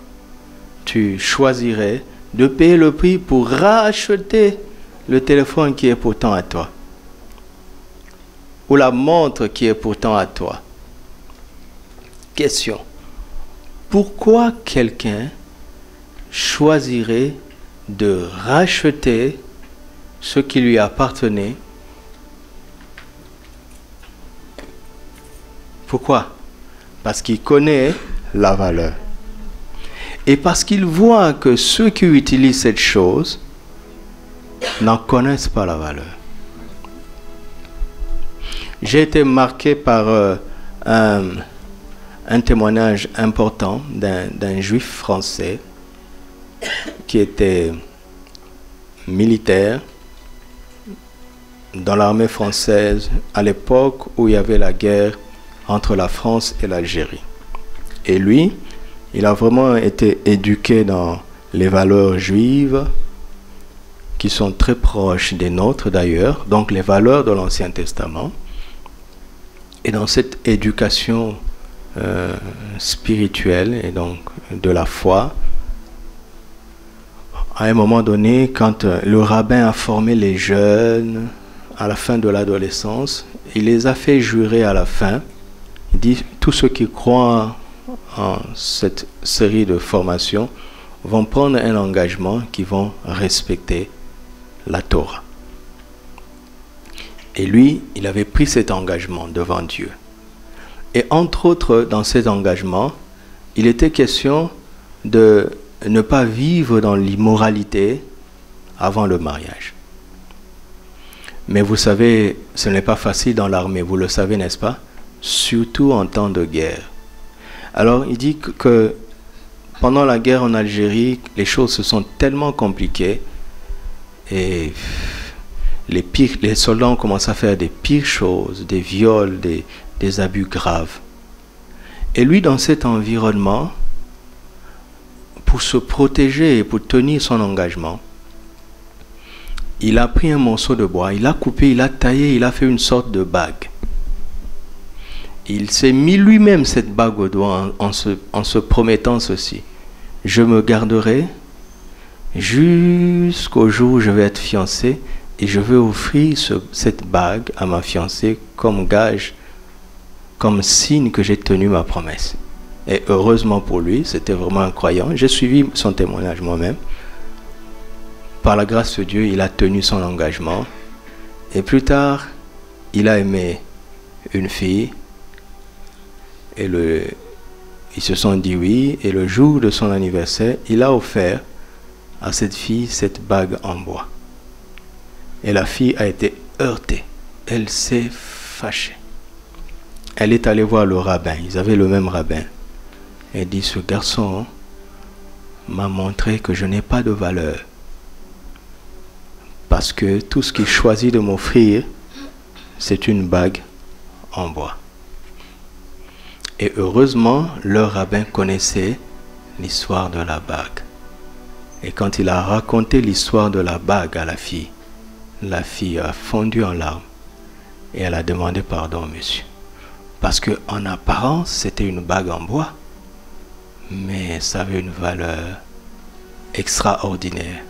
tu choisirais de payer le prix pour racheter le téléphone qui est pourtant à toi. Ou la montre qui est pourtant à toi. Question. Pourquoi quelqu'un choisirait de racheter ce qui lui appartenait? Pourquoi? Parce qu'il connaît la valeur. Et parce qu'il voit que ceux qui utilisent cette chose n'en connaissent pas la valeur. J'ai été marqué par un témoignage important d'un juif français qui était militaire dans l'armée française à l'époque où il y avait la guerre entre la France et l'Algérie. Et lui, il a vraiment été éduqué dans les valeurs juives qui sont très proches des nôtres d'ailleurs, donc les valeurs de l'Ancien Testament. Et dans cette éducation spirituelle et donc de la foi, à un moment donné, quand le rabbin a formé les jeunes à la fin de l'adolescence, il les a fait jurer à la fin. Il dit, tous ceux qui croient en cette série de formations vont prendre un engagement qui vont respecter la Torah. Et lui, il avait pris cet engagement devant Dieu. Et entre autres, dans cet engagement, il était question de ne pas vivre dans l'immoralité avant le mariage. Mais vous savez, ce n'est pas facile dans l'armée, vous le savez, n'est-ce pas? Surtout en temps de guerre. Alors, il dit que pendant la guerre en Algérie, les choses se sont tellement compliquées et les soldats ont commencé à faire des pires choses, des viols, des abus graves. Et lui, dans cet environnement, pour se protéger et pour tenir son engagement, il a pris un morceau de bois, il a coupé, il a taillé, il a fait une sorte de bague. Il s'est mis lui-même cette bague au doigt en se promettant ceci. Je me garderai jusqu'au jour où je vais être fiancé et je vais offrir cette bague à ma fiancée comme gage, comme signe que j'ai tenu ma promesse. Et heureusement pour lui, c'était vraiment un croyant. J'ai suivi son témoignage moi-même. Par la grâce de Dieu, il a tenu son engagement. Et plus tard, il a aimé une fille. Et ils se sont dit oui. Et le jour de son anniversaire, il a offert à cette fille cette bague en bois. Et la fille a été heurtée. Elle s'est fâchée. Elle est allée voir le rabbin. Ils avaient le même rabbin. Elle dit, ce garçon m'a montré que je n'ai pas de valeur. Parce que tout ce qu'il choisit de m'offrir, c'est une bague en bois. Et heureusement, le rabbin connaissait l'histoire de la bague. Et quand il a raconté l'histoire de la bague à la fille a fondu en larmes. Et elle a demandé pardon, monsieur. Parce qu'en apparence, c'était une bague en bois. Mais ça avait une valeur extraordinaire.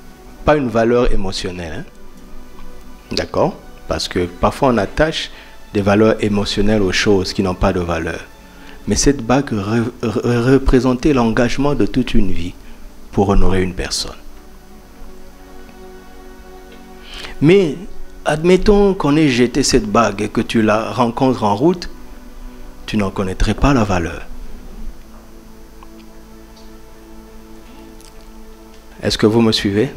Pas une valeur émotionnelle. Hein? D'accord? Parce que parfois on attache des valeurs émotionnelles aux choses qui n'ont pas de valeur. Mais cette bague représentait l'engagement de toute une vie pour honorer une personne. Mais admettons qu'on ait jeté cette bague et que tu la rencontres en route, tu n'en connaîtrais pas la valeur. Est-ce que vous me suivez?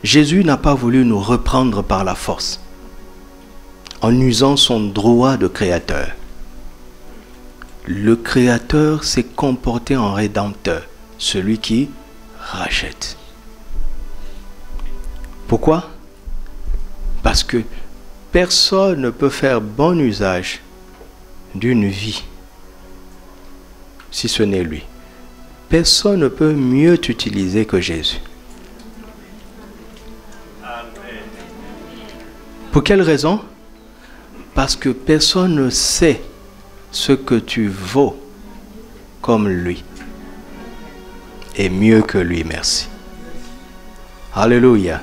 Jésus n'a pas voulu nous reprendre par la force en usant son droit de créateur. Le créateur s'est comporté en rédempteur, celui qui rachète. Pourquoi? Parce que personne ne peut faire bon usage d'une vie si ce n'est lui. Personne ne peut mieux t'utiliser que Jésus. Pour quelle raison? Parce que personne ne sait ce que tu vaux comme lui. Et mieux que lui, merci. Alléluia.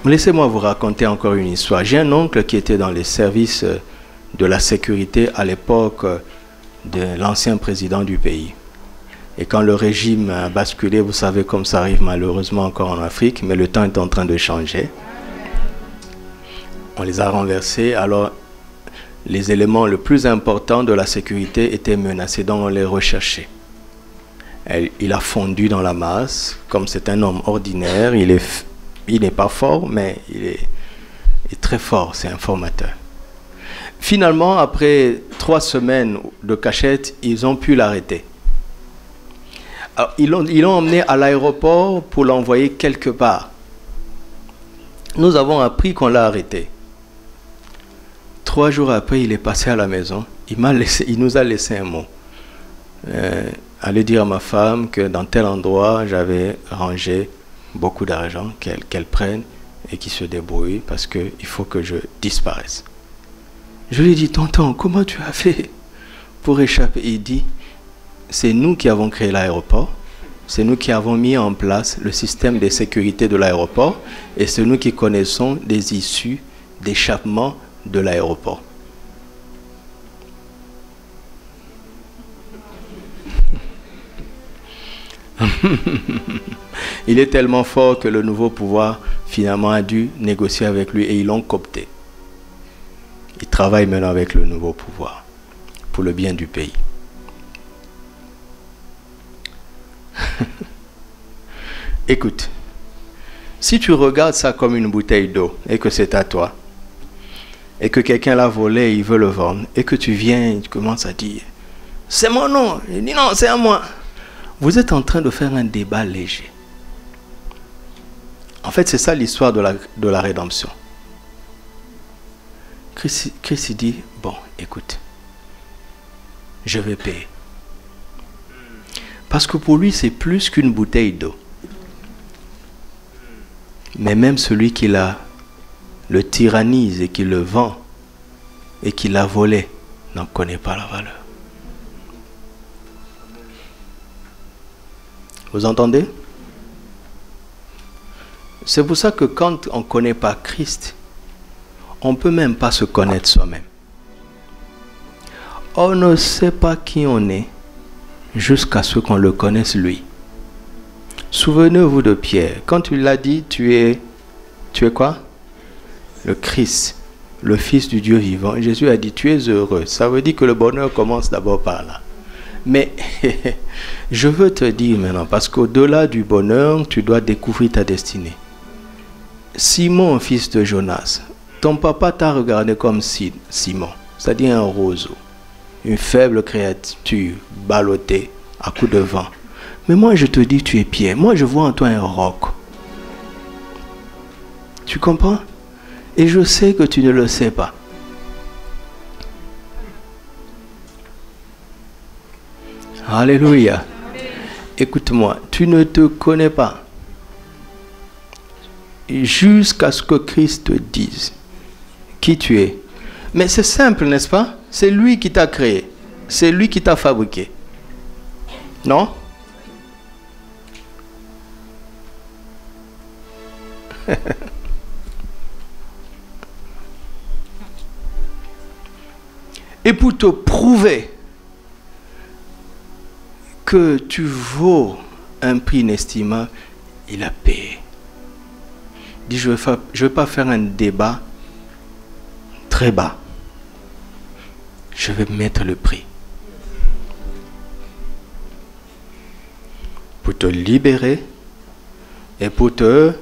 Laissez-moi vous raconter encore une histoire. J'ai un oncle qui était dans les services de la sécurité à l'époque de l'ancien président du pays. Et quand le régime a basculé, vous savez comme ça arrive malheureusement encore en Afrique, mais le temps est en train de changer. On les a renversés, alors les éléments les plus importants de la sécurité étaient menacés, donc on les recherchait. Il a fondu dans la masse, comme c'est un homme ordinaire, il n'est pas fort, mais il est très fort, c'est un formateur. Finalement, après 3 semaines de cachette, ils ont pu l'arrêter. Ils l'ont emmené à l'aéroport pour l'envoyer quelque part. Nous avons appris qu'on l'a arrêté. 3 jours après, il est passé à la maison. Il nous a laissé un mot. Allez dire à ma femme que dans tel endroit, j'avais rangé beaucoup d'argent, qu'elle prenne et qu'il se débrouille parce qu'il faut que je disparaisse. Je lui ai dit, tonton, comment tu as fait pour échapper? Il dit, c'est nous qui avons créé l'aéroport, c'est nous qui avons mis en place le système de sécurité de l'aéroport et c'est nous qui connaissons les issues d'échappement de l'aéroport. Il est tellement fort que le nouveau pouvoir finalement a dû négocier avec lui et ils l'ont coopté. Il travaille maintenant avec le nouveau pouvoir pour le bien du pays. Écoute, si tu regardes ça comme une bouteille d'eau et que c'est à toi, et que quelqu'un l'a volé et il veut le vendre, et que tu viens et tu commences à dire « C'est mon nom !» Il dit « Non, c'est à moi !» Vous êtes en train de faire un débat léger. En fait, c'est ça l'histoire de la rédemption. Christ il dit « Bon, écoute, je vais payer. » Parce que pour lui, c'est plus qu'une bouteille d'eau. Mais même celui qui le tyrannise et qui le vend et qui l'a volé n'en connaît pas la valeur. Vous entendez? C'est pour ça que quand on ne connaît pas Christ, on ne peut même pas se connaître soi-même. On ne sait pas qui on est jusqu'à ce qu'on le connaisse lui. Souvenez-vous de Pierre. Quand il l'a dit, tu es quoi? Le Christ, le Fils du Dieu vivant. Et Jésus a dit, tu es heureux. Ça veut dire que le bonheur commence d'abord par là. Mais je veux te dire maintenant, parce qu'au-delà du bonheur, tu dois découvrir ta destinée. Simon, fils de Jonas, ton papa t'a regardé comme Simon, c'est-à-dire un roseau, une faible créature ballottée à coups de vent. Mais moi, je te dis, tu es Pierre. Moi, je vois en toi un roc. Tu comprends? Et je sais que tu ne le sais pas. Alléluia. Écoute-moi, tu ne te connais pas jusqu'à ce que Christ te dise qui tu es. Mais c'est simple, n'est-ce pas? C'est lui qui t'a créé. C'est lui qui t'a fabriqué. Non? Et pour te prouver que tu vaux un prix inestimable, il a payé. Il dit, je ne vais pas faire un débat très bas. Je vais mettre le prix. Pour te libérer et pour te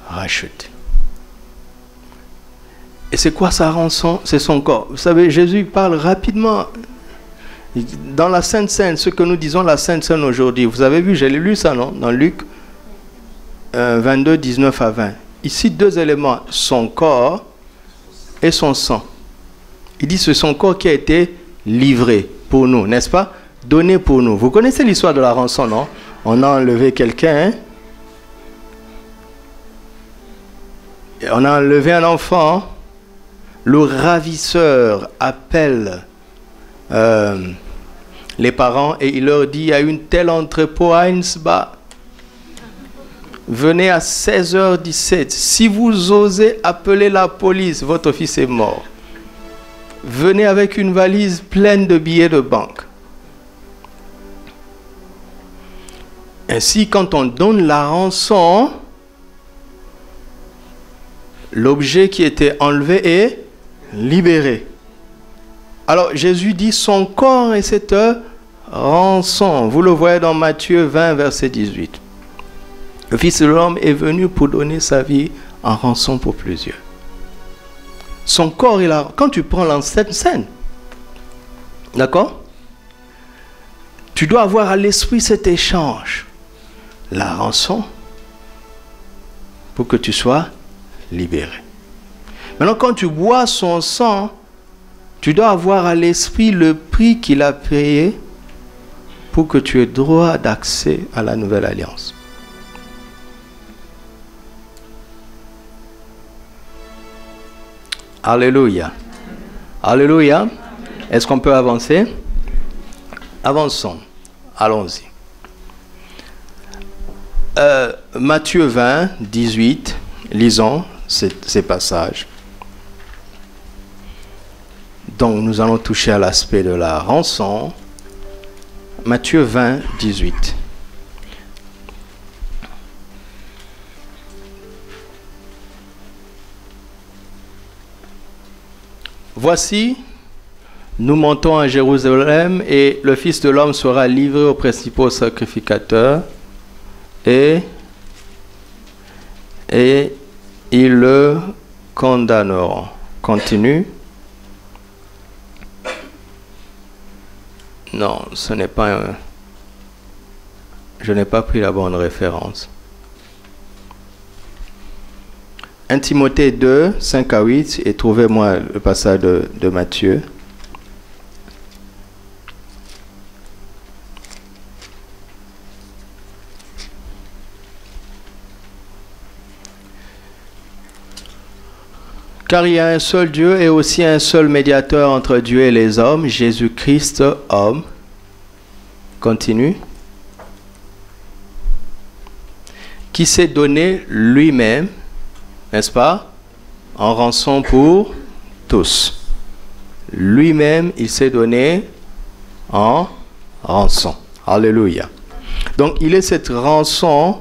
racheter. Et c'est quoi sa rançon? C'est son corps. Vous savez, Jésus parle rapidement. Dans la Sainte Seine, ce que nous disons la Sainte Seine aujourd'hui, vous avez vu, j'ai lu ça, non? Dans Luc 22, 19 à 20. Ici, deux éléments, son corps et son sang. Il dit, c'est son corps qui a été livré pour nous, n'est-ce pas? Donné pour nous. Vous connaissez l'histoire de la rançon, non? On a enlevé quelqu'un, hein? On a enlevé un enfant. Le ravisseur appelle les parents et il leur dit, il y a une telle entrepôt à Innsbach. Venez à 16h17. Si vous osez appeler la police, votre fils est mort. Venez avec une valise pleine de billets de banque. Ainsi, quand on donne la rançon, l'objet qui était enlevé est libéré. Alors Jésus dit son corps est cette rançon. Vous le voyez dans Matthieu 20, verset 18. Le Fils de l'homme est venu pour donner sa vie en rançon pour plusieurs. Son corps est là. Quand tu prends l'ancienne scène, d'accord? Tu dois avoir à l'esprit cet échange. La rançon pour que tu sois libéré. Maintenant, quand tu bois son sang, tu dois avoir à l'esprit le prix qu'il a payé pour que tu aies droit d'accès à la nouvelle alliance. Alléluia. Alléluia. Est-ce qu'on peut avancer? Avançons. Allons-y. Matthieu 20, 18. Lisons ces passages. Donc, nous allons toucher à l'aspect de la rançon. Matthieu 20, 18. Voici, nous montons à Jérusalem et le Fils de l'homme sera livré aux principaux sacrificateurs et ils le condamneront. Continue. Non, ce n'est pas un... Je n'ai pas pris la bonne référence. 1 Timothée 2, 5 à 8, et trouvez-moi le passage de Matthieu. Car il y a un seul Dieu et aussi un seul médiateur entre Dieu et les hommes, Jésus-Christ, homme. Continue. Qui s'est donné lui-même, n'est-ce pas, en rançon pour tous. Lui-même, il s'est donné en rançon. Alléluia. Donc, il est cette rançon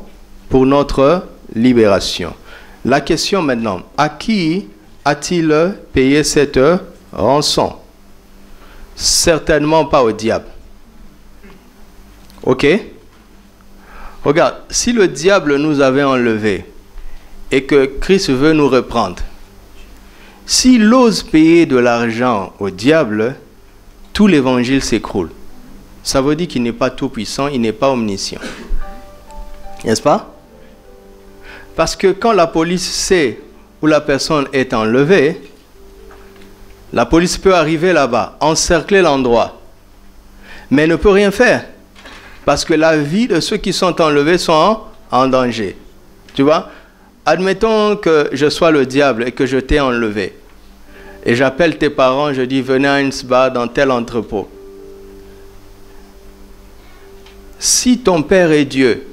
pour notre libération. La question maintenant, à qui a-t-il payé cette rançon? Certainement pas au diable. Ok? Regarde, si le diable nous avait enlevés et que Christ veut nous reprendre, s'il ose payer de l'argent au diable, tout l'évangile s'écroule. Ça veut dire qu'il n'est pas tout puissant, il n'est pas omniscient. N'est-ce pas? Parce que quand la police sait où la personne est enlevée, la police peut arriver là-bas, encercler l'endroit, mais ne peut rien faire. Parce que la vie de ceux qui sont enlevés sont en danger. Tu vois? Admettons que je sois le diable et que je t'ai enlevé. Et j'appelle tes parents, je dis, venez à Insba dans tel entrepôt. Si ton père est Dieu,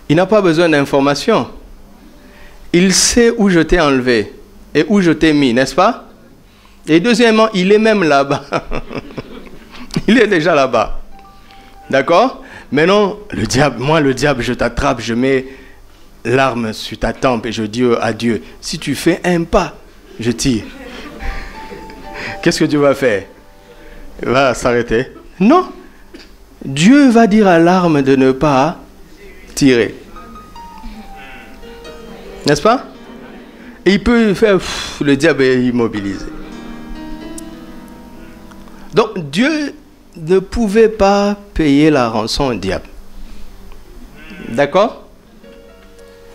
il n'a pas besoin d'informations. Il sait où je t'ai enlevé et où je t'ai mis, n'est-ce pas? Et deuxièmement, il est même là-bas. Il est déjà là-bas. D'accord? Maintenant, le diable, je t'attrape, je mets l'arme sur ta tempe et je dis à Dieu, si tu fais un pas, je tire. Qu'est-ce que Dieu va faire? Il va s'arrêter. Non. Dieu va dire à l'arme de ne pas tirer. N'est-ce pas? Et il peut faire... le diable est immobilisé. Donc, Dieu ne pouvait pas payer la rançon au diable. D'accord?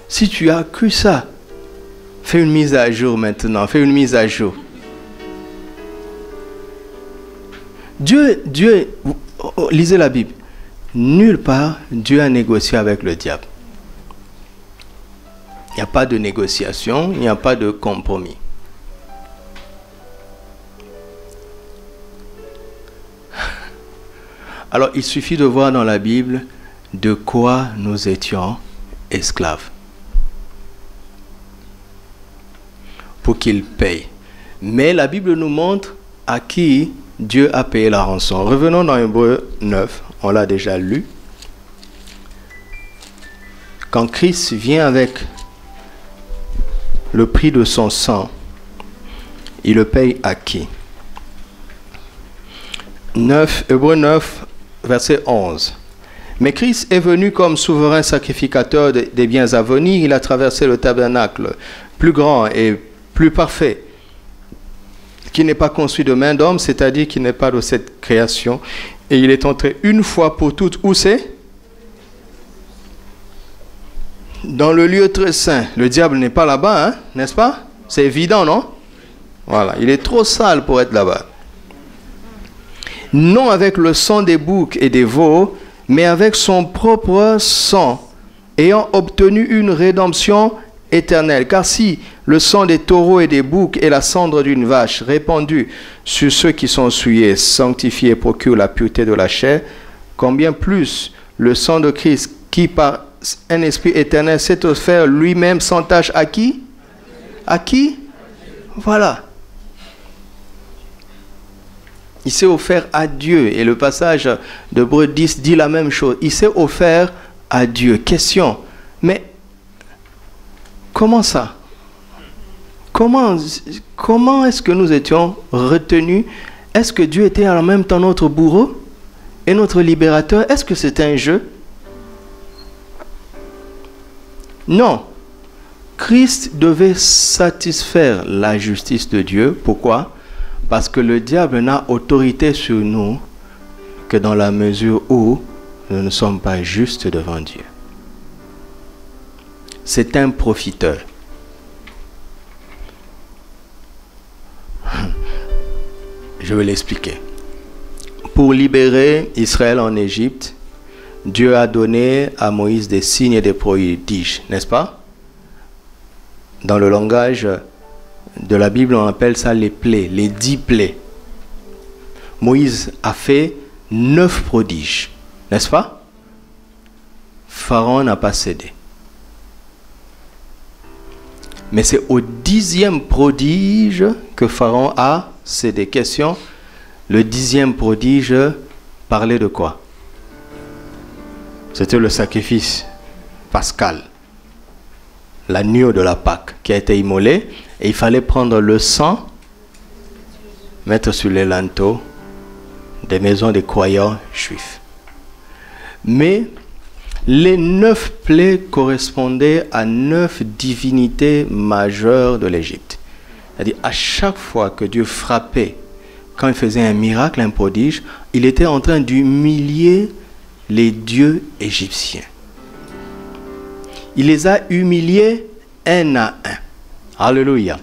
Si tu as cru ça, fais une mise à jour maintenant. Fais une mise à jour. Dieu, lisez la Bible. Nulle part, Dieu a négocié avec le diable. Il n'y a pas de négociation, il n'y a pas de compromis. Alors, il suffit de voir dans la Bible de quoi nous étions esclaves. Pour qu'il paye. Mais la Bible nous montre à qui Dieu a payé la rançon. Revenons dans Hébreux 9, on l'a déjà lu. Quand Christ vient avec le prix de son sang, il le paye à qui? Hébreux 9, verset 11. Mais Christ est venu comme souverain sacrificateur des biens à venir. Il a traversé le tabernacle plus grand et plus parfait, qui n'est pas construit de main d'homme, c'est-à-dire qui n'est pas de cette création. Et il est entré une fois pour toutes. Où c'est? Dans le lieu très saint. Le diable n'est pas là-bas, hein, n'est-ce pas? C'est évident, non? Voilà, il est trop sale pour être là-bas. Non avec le sang des boucs et des veaux, mais avec son propre sang, ayant obtenu une rédemption éternelle. Car si le sang des taureaux et des boucs et la cendre d'une vache répandue sur ceux qui sont souillés, sanctifiés, procure la pureté de la chair, combien plus le sang de Christ, qui par un esprit éternel s'est offert lui-même sans tâche à qui? À qui? Voilà. Il s'est offert à Dieu. Et le passage d'Hébreux 10 dit la même chose. Il s'est offert à Dieu. Question. Mais comment ça? comment est-ce que nous étions retenus? Est-ce que Dieu était en même temps notre bourreau et notre libérateur? Est-ce que c'était un jeu? Non. Christ devait satisfaire la justice de Dieu. Pourquoi? Parce que le diable n'a autorité sur nous que dans la mesure où nous ne sommes pas justes devant Dieu. C'est un profiteur. Je vais l'expliquer. Pour libérer Israël en Égypte, Dieu a donné à Moïse des signes et des prodiges, n'est-ce pas? Dans le langage de la Bible, on appelle ça les plaies, les 10 plaies. Moïse a fait 9 prodiges, n'est-ce pas? Pharaon n'a pas cédé. Mais c'est au 10e prodige que Pharaon a cédé. Question, le 10e prodige parlait de quoi? C'était le sacrifice pascal, l'agneau de la Pâque qui a été immolé, et il fallait prendre le sang, mettre sur les linteaux des maisons des croyants juifs. Mais les 9 plaies correspondaient à 9 divinités majeures de l'Égypte. C'est-à-dire, à chaque fois que Dieu frappait, quand il faisait un miracle, un prodige, il était en train d'humilier les dieux égyptiens. Il les a humiliés un à un. Alléluia.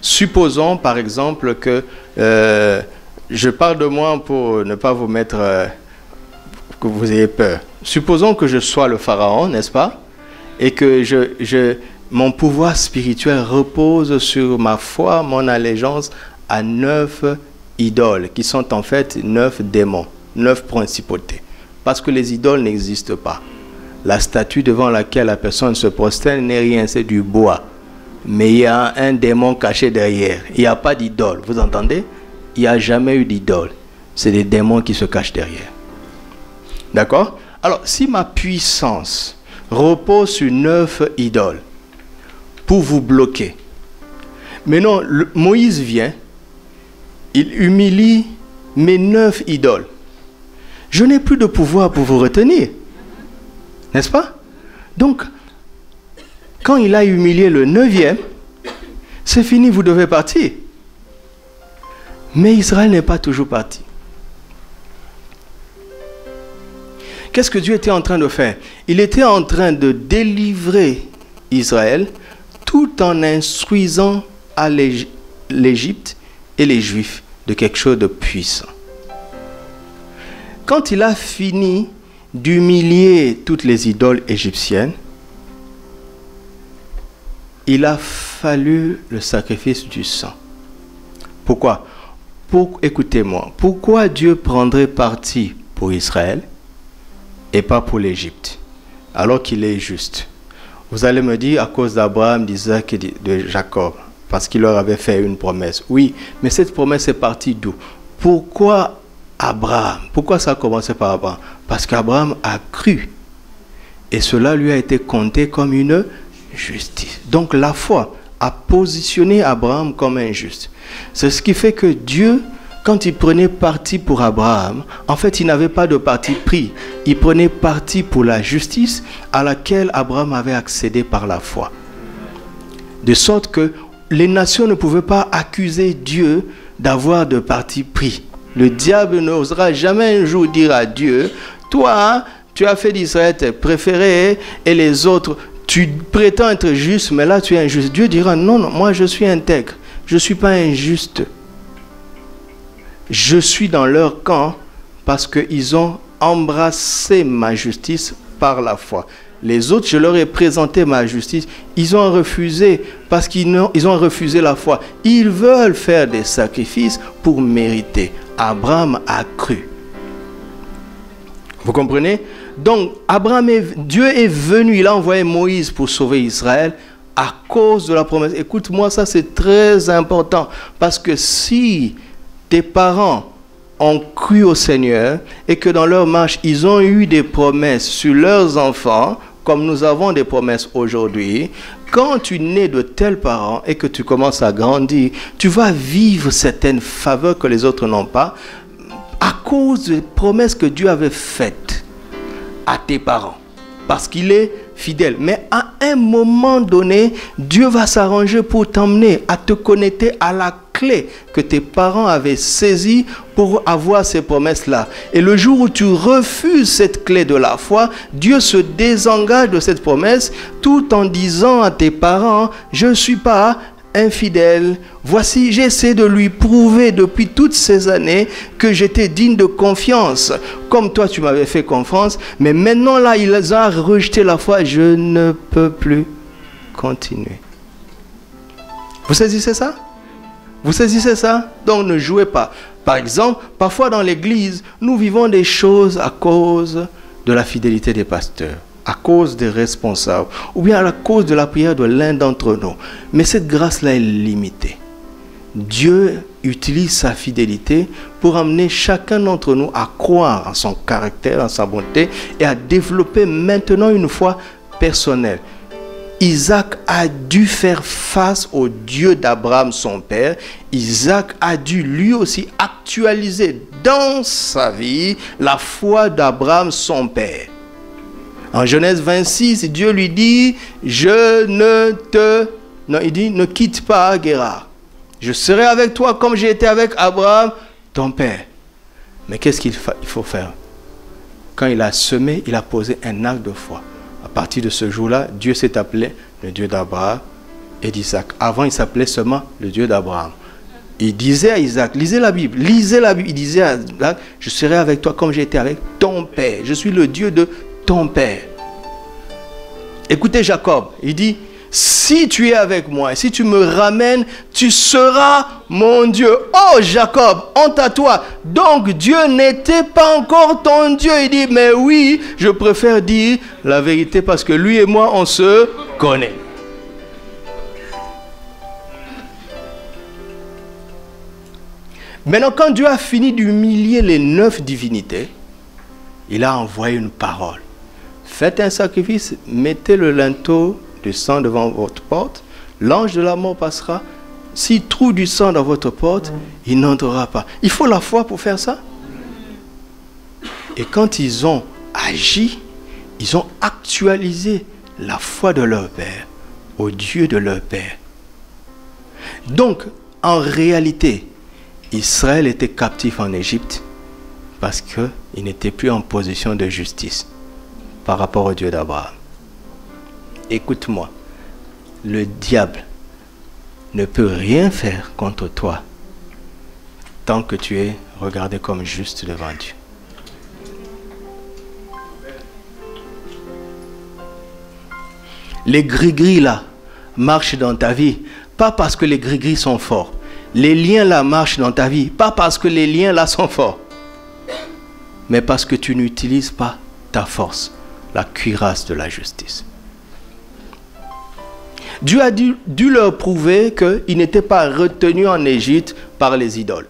Supposons par exemple que, je parle de moi pour ne pas vous mettre, que vous ayez peur. Supposons que je sois le pharaon, n'est-ce pas? Et que mon pouvoir spirituel repose sur ma foi, mon allégeance à 9 idoles, qui sont en fait 9 démons, 9 principautés. Parce que les idoles n'existent pas. La statue devant laquelle la personne se prosterne n'est rien, c'est du bois. Mais il y a un démon caché derrière. Il n'y a pas d'idole, vous entendez? Il n'y a jamais eu d'idole. C'est des démons qui se cachent derrière. D'accord? Alors, si ma puissance repose sur 9 idoles pour vous bloquer, mais non, Moïse vient, il humilie mes 9 idoles. Je n'ai plus de pouvoir pour vous retenir. N'est-ce pas? Donc, quand il a humilié le 9e, c'est fini, vous devez partir. Mais Israël n'est pas toujours parti. Qu'est-ce que Dieu était en train de faire? Il était en train de délivrer Israël tout en instruisant à l'Égypte et les Juifs de quelque chose de puissant. Quand il a fini d'humilier toutes les idoles égyptiennes, il a fallu le sacrifice du sang. Pourquoi? Écoutez-moi, pourquoi Dieu prendrait parti pour Israël et pas pour l'Égypte, alors qu'il est juste? Vous allez me dire à cause d'Abraham, d'Isaac et de Jacob, parce qu'il leur avait fait une promesse. Oui, mais cette promesse est partie d'où? Pourquoi Abraham? Pourquoi ça a commencé par Abraham? Parce qu'Abraham a cru. Et cela lui a été compté comme une justice. Donc la foi a positionné Abraham comme un juste. C'est ce qui fait que Dieu, quand il prenait parti pour Abraham, en fait il n'avait pas de parti pris. Il prenait parti pour la justice à laquelle Abraham avait accédé par la foi. De sorte que les nations ne pouvaient pas accuser Dieu d'avoir de parti pris. Le diable n'osera jamais un jour dire à Dieu, toi, tu as fait d'Israël tes préférés et les autres, tu prétends être juste, mais là tu es injuste. Dieu dira, non, non, moi je suis intègre, je ne suis pas injuste. Je suis dans leur camp parce qu'ils ont embrassé ma justice par la foi. Les autres, je leur ai présenté ma justice. Ils ont refusé parce qu'ils ont refusé la foi. Ils veulent faire des sacrifices pour mériter. Abraham a cru. Vous comprenez? Donc, Dieu est venu, il a envoyé Moïse pour sauver Israël à cause de la promesse. Écoute-moi, ça c'est très important. Parce que si tes parents ont cru au Seigneur et que dans leur marche, ils ont eu des promesses sur leurs enfants, comme nous avons des promesses aujourd'hui, quand tu nais de tels parents et que tu commences à grandir, tu vas vivre certaines faveurs que les autres n'ont pas à cause des promesses que Dieu avait faites à tes parents. Parce qu'il est fidèle. Mais à un moment donné, Dieu va s'arranger pour t'emmener à te connecter à la clé que tes parents avaient saisie pour avoir ces promesses-là. Et le jour où tu refuses cette clé de la foi, Dieu se désengage de cette promesse tout en disant à tes parents, je ne suis pas infidèle. Voici, j'essaie de lui prouver depuis toutes ces années que j'étais digne de confiance, comme toi tu m'avais fait confiance, mais maintenant là, il a rejeté la foi, je ne peux plus continuer. Vous saisissez ça? Vous saisissez ça? Donc ne jouez pas. Par exemple, parfois dans l'église, nous vivons des choses à cause de la fidélité des pasteurs, à cause des responsables, ou bien à cause de la prière de l'un d'entre nous. Mais cette grâce-là est limitée. Dieu utilise sa fidélité pour amener chacun d'entre nous à croire en son caractère, en sa bonté, et à développer maintenant une foi personnelle. Isaac a dû faire face au Dieu d'Abraham, son père. Isaac a dû lui aussi actualiser dans sa vie la foi d'Abraham, son père. En Genèse 26, Dieu lui dit, ne quitte pas Guérar. Je serai avec toi comme j'ai été avec Abraham, ton père. Mais qu'est-ce qu'il faut faire? Quand il a semé, il a posé un acte de foi. À partir de ce jour-là, Dieu s'est appelé le Dieu d'Abraham et d'Isaac. Avant, il s'appelait seulement le Dieu d'Abraham. Il disait à Isaac, lisez la Bible, il disait à Isaac, je serai avec toi comme j'ai été avec ton père. Je suis le Dieu de ton père. Écoutez Jacob, il dit, si tu es avec moi, et si tu me ramènes, tu seras mon Dieu. Oh Jacob, honte à toi. Donc Dieu n'était pas encore ton Dieu. Il dit, mais oui, je préfère dire la vérité parce que lui et moi, on se connaît. Maintenant, quand Dieu a fini d'humilier les 9 divinités, il a envoyé une parole. Faites un sacrifice, mettez le linteau de sang devant votre porte, l'ange de la mort passera. S'il trouve du sang dans votre porte, il n'entrera pas. Il faut la foi pour faire ça. Et quand ils ont agi, ils ont actualisé la foi de leur père au Dieu de leur père. Donc, en réalité, Israël était captif en Égypte parce qu'il n'était plus en position de justice par rapport au Dieu d'Abraham. Écoute-moi, le diable ne peut rien faire contre toi tant que tu es regardé comme juste devant Dieu. Les gris-gris là marchent dans ta vie, pas parce que les gris-gris sont forts. Les liens là marchent dans ta vie, pas parce que les liens là sont forts, mais parce que tu n'utilises pas ta force, la cuirasse de la justice. Dieu a dû leur prouver qu'il n'était pas retenu en Égypte par les idoles.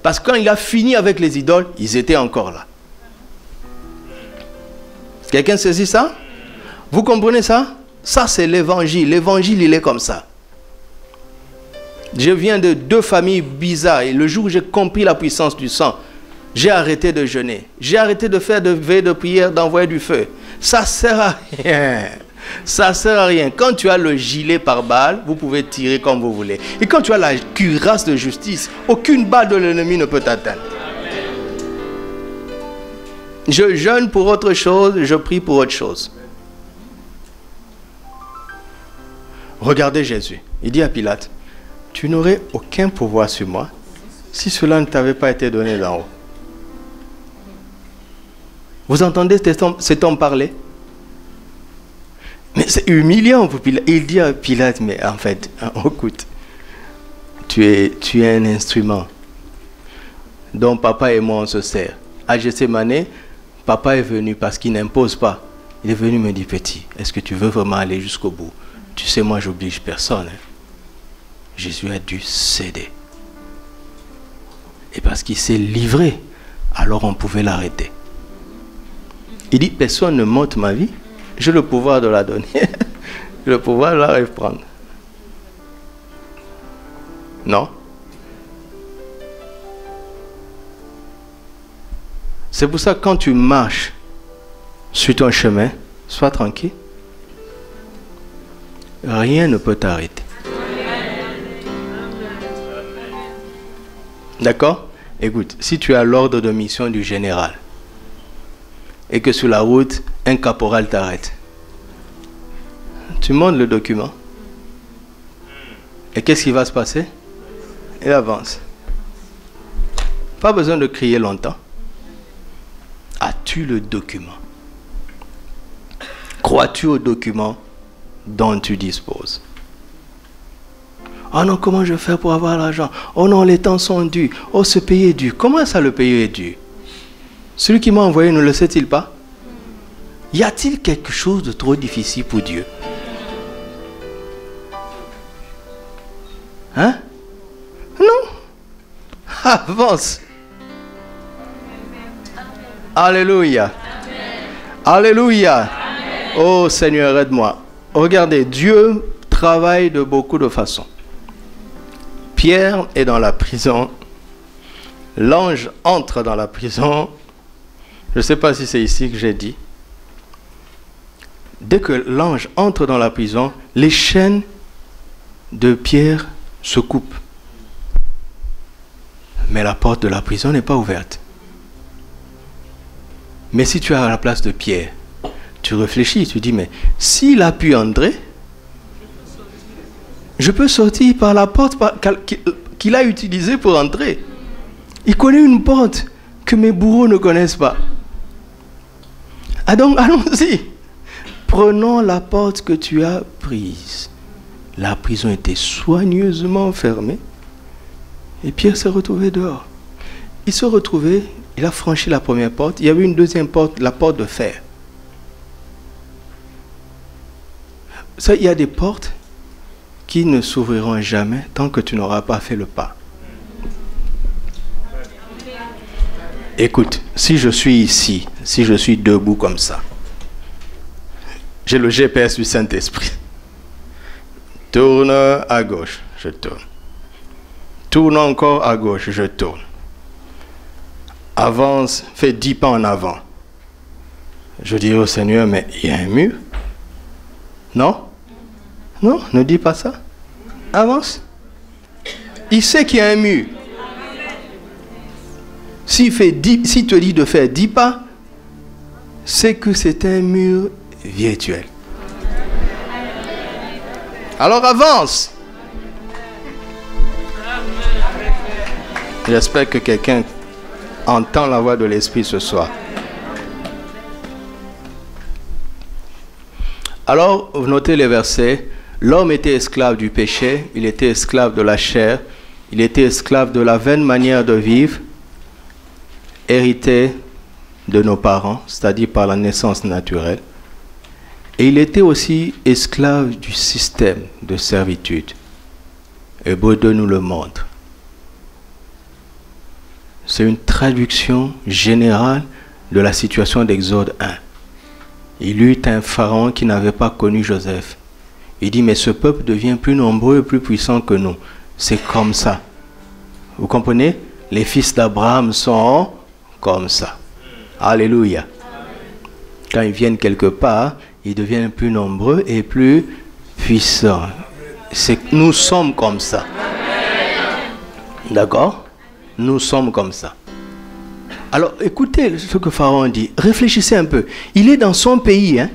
Parce que quand il a fini avec les idoles, ils étaient encore là. Quelqu'un saisit ça? Vous comprenez ça? Ça, c'est l'évangile. L'évangile, il est comme ça. Je viens de 2 familles bizarres. Et le jour où j'ai compris la puissance du sang, j'ai arrêté de jeûner. J'ai arrêté de faire de veillées de prière, d'envoyer du feu. Ça ne sert à rien. Ça ne sert à rien. Quand tu as le gilet par balle, vous pouvez tirer comme vous voulez. Et quand tu as la cuirasse de justice, aucune balle de l'ennemi ne peut t'atteindre. Je jeûne pour autre chose, je prie pour autre chose. Regardez Jésus. Il dit à Pilate, tu n'aurais aucun pouvoir sur moi si cela ne t'avait pas été donné d'en haut. Vous entendez cet homme parler? Mais c'est humiliant pour Pilate. Il dit à Pilate, mais en fait, écoute, tu es un instrument dont papa et moi on se sert. À Gethsémane, papa est venu parce qu'il n'impose pas. Il est venu me dire, petit, est-ce que tu veux vraiment aller jusqu'au bout? Tu sais, moi j'oblige personne. Hein. Jésus a dû céder. Et parce qu'il s'est livré, alors on pouvait l'arrêter. Il dit, personne ne monte ma vie. J'ai le pouvoir de la donner. le pouvoir la reprendre. Non. C'est pour ça que quand tu marches sur ton chemin, sois tranquille. Rien ne peut t'arrêter. D'accord? Écoute, si tu as l'ordre de mission du général et que sur la route, un caporal t'arrête, tu montres le document. Et qu'est-ce qui va se passer? Il avance. Pas besoin de crier longtemps. As-tu le document? Crois-tu au document dont tu disposes? Oh non, comment je fais pour avoir l'argent? Oh non, les temps sont durs. Oh, ce pays est dur. Comment ça, le pays est dur? Celui qui m'a envoyé ne le sait-il pas? Y a-t-il quelque chose de trop difficile pour Dieu? Hein? Non. Avance. Alléluia. Alléluia. Oh Seigneur, aide-moi. Regardez, Dieu travaille de beaucoup de façons. Pierre est dans la prison. L'ange entre dans la prison. Je ne sais pas si c'est ici que j'ai dit. Dès que l'ange entre dans la prison, les chaînes de Pierre se coupent. Mais la porte de la prison n'est pas ouverte. Mais si tu es à la place de Pierre, tu réfléchis, tu dis, mais s'il a pu entrer, je peux sortir par la porte qu'il a utilisée pour entrer. Il connaît une porte que mes bourreaux ne connaissent pas. Ah donc, allons-y. Prenons la porte que tu as prise. La prison était soigneusement fermée. Et Pierre s'est retrouvé dehors. Il s'est retrouvé, il a franchi la première porte. Il y avait une deuxième porte, la porte de fer. Ça, il y a des portes qui ne s'ouvriront jamais tant que tu n'auras pas fait le pas. Écoute, si je suis ici, si je suis debout comme ça, j'ai le GPS du Saint-Esprit. Tourne à gauche, je tourne. Tourne encore à gauche, je tourne. Avance, fais 10 pas en avant. Je dis au Seigneur, mais il y a un mur? Non? Non, ne dis pas ça. Avance. Il sait qu'il y a un mur. S'il te dit de faire 10 pas, c'est que c'est un mur virtuel. Alors avance. J'espère que quelqu'un entend la voix de l'Esprit ce soir. Alors, vous notez les versets. L'homme était esclave du péché, il était esclave de la chair, il était esclave de la vaine manière de vivre, hérité de nos parents, c'est-à-dire par la naissance naturelle. Et il était aussi esclave du système de servitude. Hébreux 2 nous le montre. C'est une traduction générale de la situation d'Exode 1. Il eut un pharaon qui n'avait pas connu Joseph. Il dit, mais ce peuple devient plus nombreux et plus puissant que nous. C'est comme ça. Vous comprenez? Les fils d'Abraham sont comme ça. Alléluia. Quand ils viennent quelque part, ils deviennent plus nombreux et plus puissants. Nous sommes comme ça. D'accord? Nous sommes comme ça. Alors, écoutez ce que Pharaon dit. Réfléchissez un peu. Il est dans son pays, hein?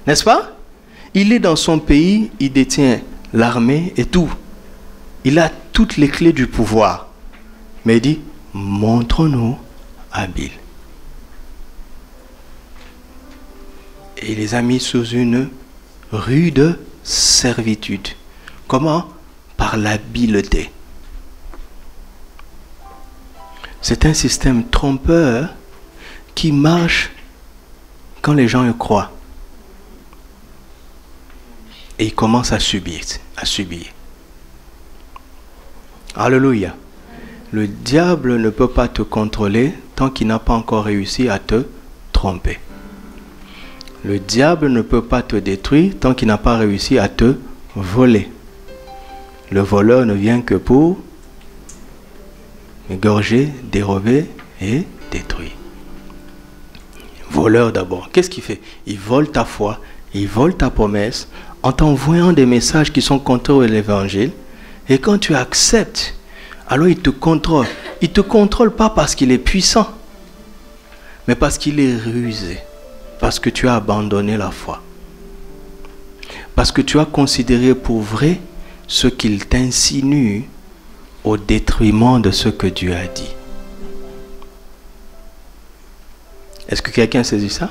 N'est-ce pas? Il est dans son pays, il détient l'armée et tout. Il a toutes les clés du pouvoir. Mais il dit, montrons-nous habiles. Et il les a mis sous une rude servitude. Comment? Par l'habileté. C'est un système trompeur qui marche quand les gens y croient. Et ils commencent à subir. Alléluia. Le diable ne peut pas te contrôler tant qu'il n'a pas encore réussi à te tromper. Le diable ne peut pas te détruire tant qu'il n'a pas réussi à te voler. Le voleur ne vient que pour égorger, dérober et détruire. Voleur d'abord. Qu'est-ce qu'il fait? Il vole ta foi, il vole ta promesse en t'envoyant des messages qui sont contraires à l'évangile. Et quand tu acceptes, alors il te contrôle. Il ne te contrôle pas parce qu'il est puissant, mais parce qu'il est rusé. Parce que tu as abandonné la foi. Parce que tu as considéré pour vrai ce qu'il t'insinue au détriment de ce que Dieu a dit. Est-ce que quelqu'un saisit ça?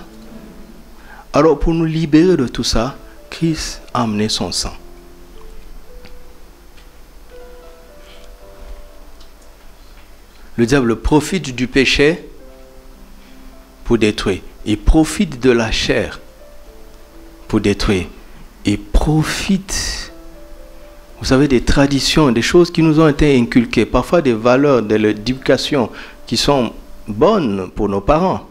Alors pour nous libérer de tout ça, Christ a amené son sang. Le diable profite du péché pour détruire. Il profite de la chair pour détruire. Il profite, vous savez, des traditions, des choses qui nous ont été inculquées, parfois des valeurs de l'éducation qui sont bonnes pour nos parents,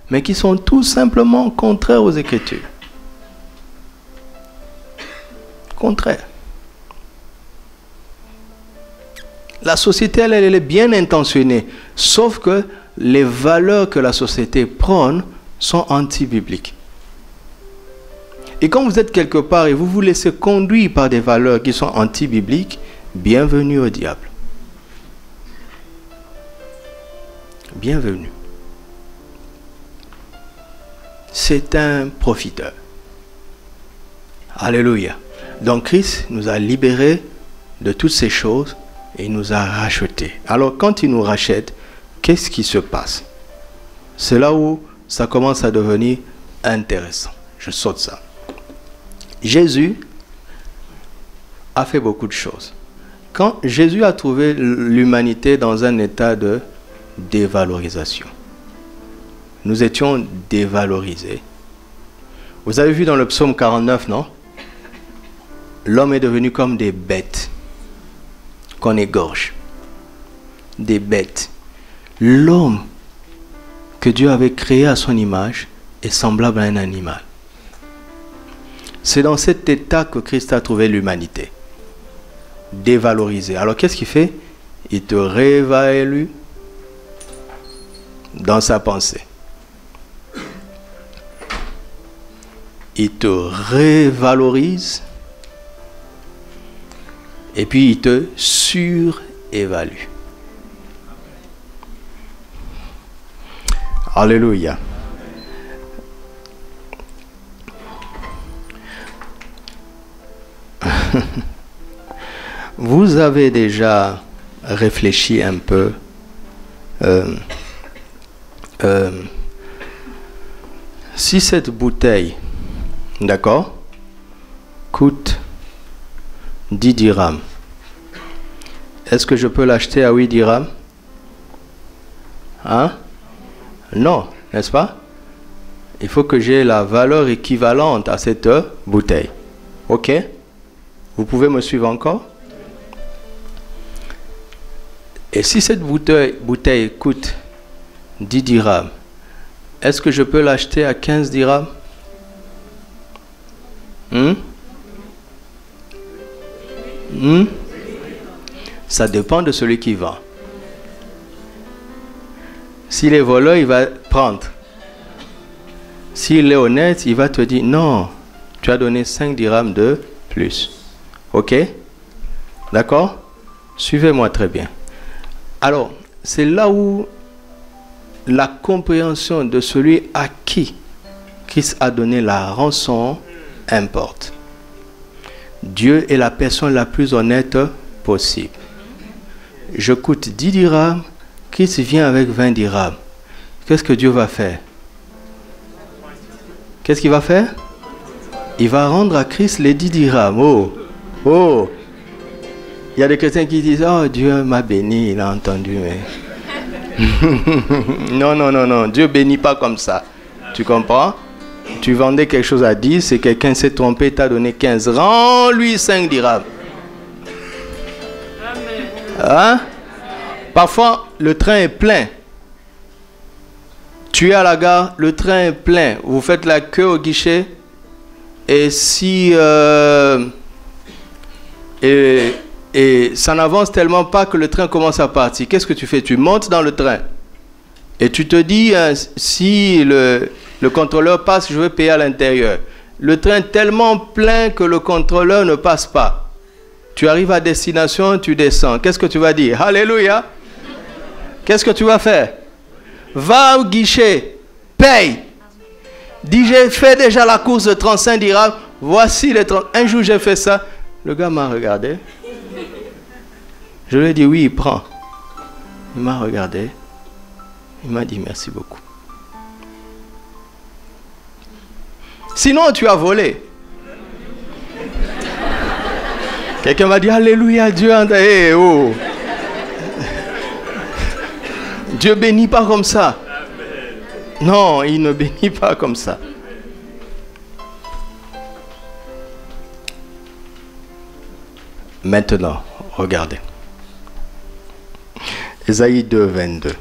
mais qui sont tout simplement contraires aux Écritures. Contraires. La société, elle est bien intentionnée, sauf que les valeurs que la société prône sont anti-bibliques. Et quand vous êtes quelque part et vous vous laissez conduire par des valeurs qui sont anti-bibliques, bienvenue au diable. Bienvenue. C'est un profiteur. Alléluia. Donc Christ nous a libérés de toutes ces choses et il nous a rachetés. Alors quand il nous rachète, qu'est-ce qui se passe? C'est là où ça commence à devenir intéressant. Je saute ça. Jésus a fait beaucoup de choses. Quand Jésus a trouvé l'humanité dans un état de dévalorisation, nous étions dévalorisés. Vous avez vu dans le psaume 49, non? L'homme est devenu comme des bêtes qu'on égorge. Des bêtes. L'homme que Dieu avait créé à son image est semblable à un animal. C'est dans cet état que Christ a trouvé l'humanité. Dévalorisée. Alors qu'est-ce qu'il fait? Il te réévalue dans sa pensée. Il te révalorise et puis il te surévalue. Alléluia. Vous avez déjà réfléchi un peu si cette bouteille, d'accord, coûte 10 dirhams, est-ce que je peux l'acheter à 8 dirhams? Hein? Non, n'est-ce pas? Il faut que j'ai la valeur équivalente à cette bouteille. Ok? Vous pouvez me suivre encore? Et si cette bouteille coûte 10 dirhams, est-ce que je peux l'acheter à 15 dirhams? Ça dépend de celui qui vend. S'il est voleur, il va prendre. S'il est honnête, il va te dire non, tu as donné 5 dirhams de plus. Ok? D'accord? Suivez-moi très bien. Alors, c'est là où la compréhension de celui à qui Christ a donné la rançon importe. Dieu est la personne la plus honnête possible. Je coûte 10 dirhams, Christ vient avec 20 dirhams. Qu'est-ce que Dieu va faire? Qu'est-ce qu'il va faire? Il va rendre à Christ les 10 dirhams. Oh! Oh! Il y a des chrétiens qui disent, oh, Dieu m'a béni, il a entendu, mais... Non, non, non, non, Dieu bénit pas comme ça. Tu comprends? Tu vendais quelque chose à 10 et quelqu'un s'est trompé, t'a donné 15. Rends-lui 5 dirhams. Hein? Parfois, le train est plein. Tu es à la gare, le train est plein, vous faites la queue au guichet, et si et ça n'avance tellement pas que le train commence à partir, qu'est-ce que tu fais? Tu montes dans le train et tu te dis, si le contrôleur passe, je vais payer à l'intérieur. Le train est tellement plein que le contrôleur ne passe pas. Tu arrives à destination, tu descends. Qu'est-ce que tu vas dire? Alléluia. Qu'est-ce que tu vas faire? Va au guichet, paye. Dis, j'ai fait déjà la course de 35 dirhams. Voici les 30. Un jour, j'ai fait ça. Le gars m'a regardé. Je lui ai dit, oui, prends. Il m'a regardé. Il m'a dit, merci beaucoup. Sinon, tu as volé. Quelqu'un m'a dit, alléluia, Dieu. Hey, oh. Dieu bénit pas comme ça. Non, il ne bénit pas comme ça. Maintenant, regardez. Ésaïe 2, 22.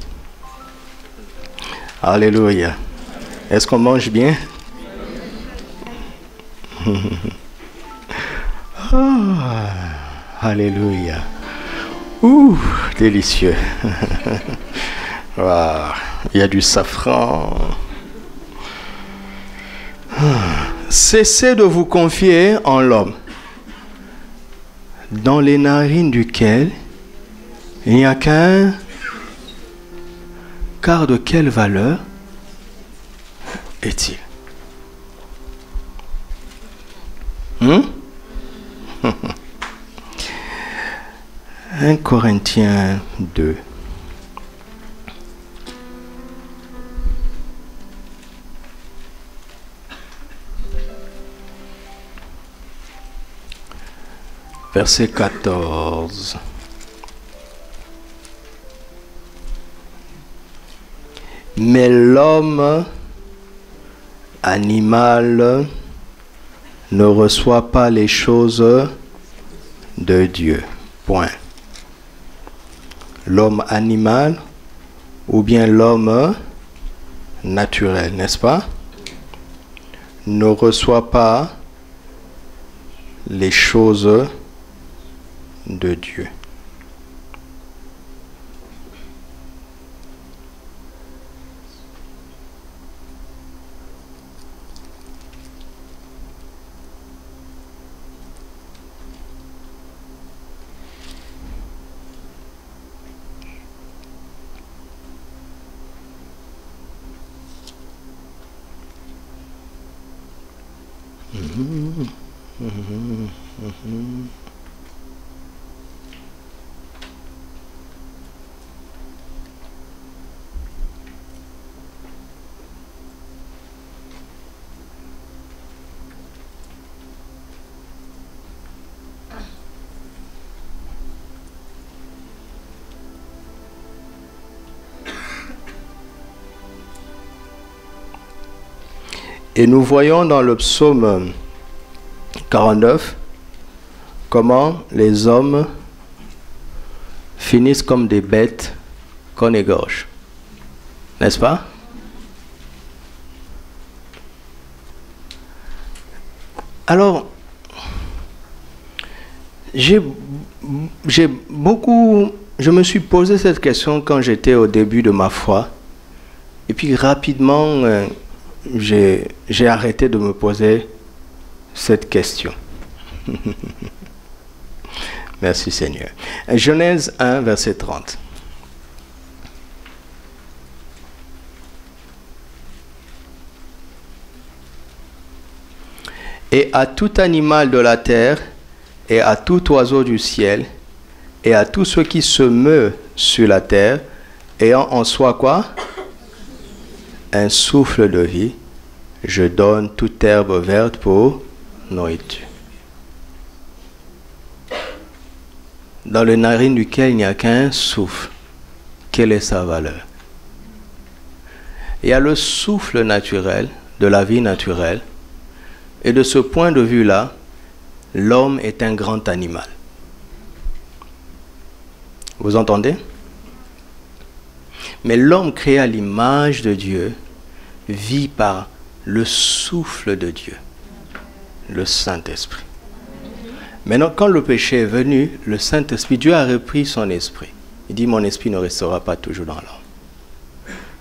Alléluia. Est-ce qu'on mange bien? Oh, alléluia. Ouh, délicieux. Wow, il y a du safran. Cessez de vous confier en l'homme, dans les narines duquel il n'y a qu'un. Car de quelle valeur est-il? 1 Corinthiens 2. Verset 14. Mais l'homme animal ne reçoit pas les choses de Dieu. Point. L'homme animal ou bien l'homme naturel, n'est-ce pas? Ne reçoit pas les choses de Dieu. Et nous voyons dans le psaume 49 comment les hommes finissent comme des bêtes qu'on égorge. N'est-ce pas? Alors, je me suis posé cette question quand j'étais au début de ma foi. Et puis rapidement, j'ai arrêté de me poser cette question. Merci Seigneur. Genèse 1, verset 30. Et à tout animal de la terre, et à tout oiseau du ciel, et à tout ce qui se meut sur la terre, ayant en soi quoi? Un souffle de vie, je donne toute herbe verte pour nourriture. Dans les narines duquel il n'y a qu'un souffle, quelle est sa valeur? Il y a le souffle naturel, de la vie naturelle, et de ce point de vue-là, l'homme est un grand animal. Vous entendez? Mais l'homme créé à l'image de Dieu vit par le souffle de Dieu, le Saint-Esprit. Maintenant, quand le péché est venu, le Saint-Esprit, Dieu a repris son esprit. Il dit, mon esprit ne restera pas toujours dans l'homme.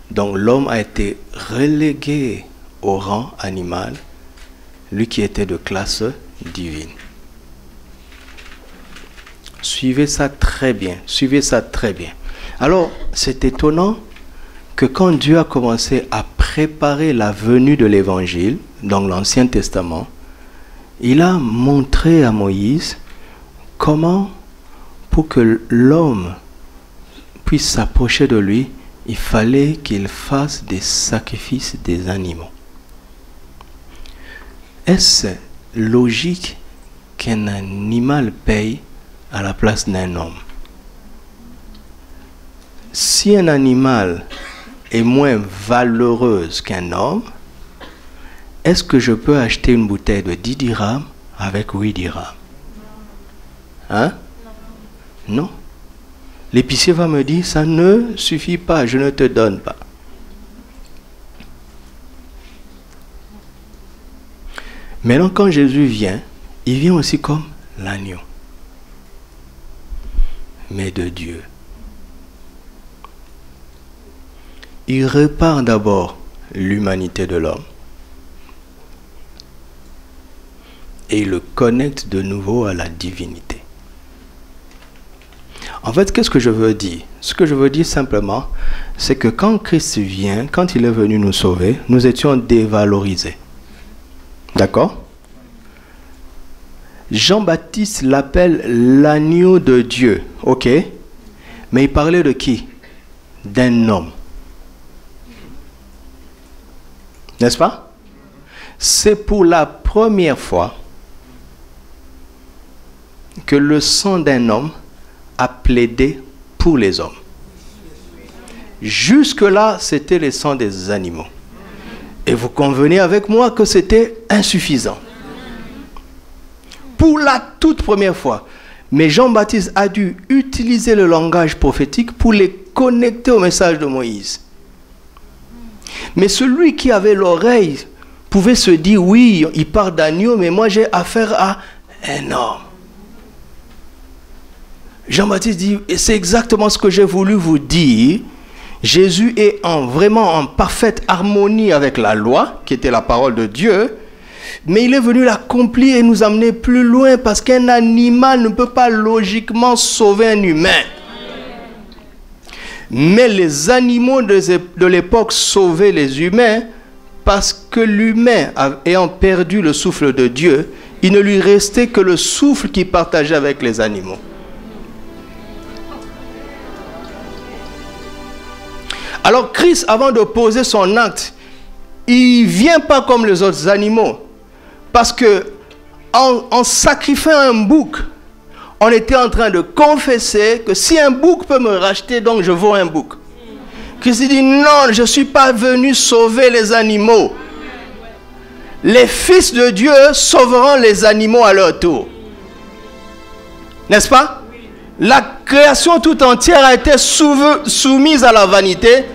Donc l'homme a été relégué au rang animal, lui qui était de classe divine. Suivez ça très bien, suivez ça très bien. Alors, c'est étonnant que quand Dieu a commencé à préparer la venue de l'Évangile, dans l'Ancien Testament, il a montré à Moïse comment, pour que l'homme puisse s'approcher de lui, il fallait qu'il fasse des sacrifices des animaux. Est-ce logique qu'un animal paye à la place d'un homme? Si un animal est moins valeureuse qu'un homme, est-ce que je peux acheter une bouteille de 10 dirhams avec 8 dirhams? Hein? Non. L'épicier va me dire, ça ne suffit pas, je ne te donne pas. Maintenant, quand Jésus vient, il vient aussi comme l'agneau, mais de Dieu. Il répare d'abord l'humanité de l'homme et il le connecte de nouveau à la divinité. En fait, qu'est-ce que je veux dire? Ce que je veux dire simplement, c'est que quand Christ vient, quand il est venu nous sauver, nous étions dévalorisés. D'accord? Jean-Baptiste l'appelle l'agneau de Dieu, ok? Mais il parlait de qui? D'un homme. N'est-ce pas? C'est pour la première fois que le sang d'un homme a plaidé pour les hommes. Jusque-là, c'était le sang des animaux. Et vous convenez avec moi que c'était insuffisant. Pour la toute première fois. Mais Jean-Baptiste a dû utiliser le langage prophétique pour les connecter au message de Moïse. Mais celui qui avait l'oreille pouvait se dire, oui, il parle d'agneau, mais moi j'ai affaire à un homme. Jean-Baptiste dit, et c'est exactement ce que j'ai voulu vous dire. Jésus est vraiment en parfaite harmonie avec la loi, qui était la parole de Dieu, mais il est venu l'accomplir et nous amener plus loin, parce qu'un animal ne peut pas logiquement sauver un humain. Mais les animaux de l'époque sauvaient les humains, parce que l'humain, ayant perdu le souffle de Dieu, il ne lui restait que le souffle qu'il partageait avec les animaux. Alors Christ, avant de poser son acte, il ne vient pas comme les autres animaux. Parce que en sacrifiant un bouc, on était en train de confesser que si un bouc peut me racheter, donc je vaux un bouc. Christ dit non, je ne suis pas venu sauver les animaux. Les fils de Dieu sauveront les animaux à leur tour. N'est-ce pas? La création tout entière a été soumise à la vanité,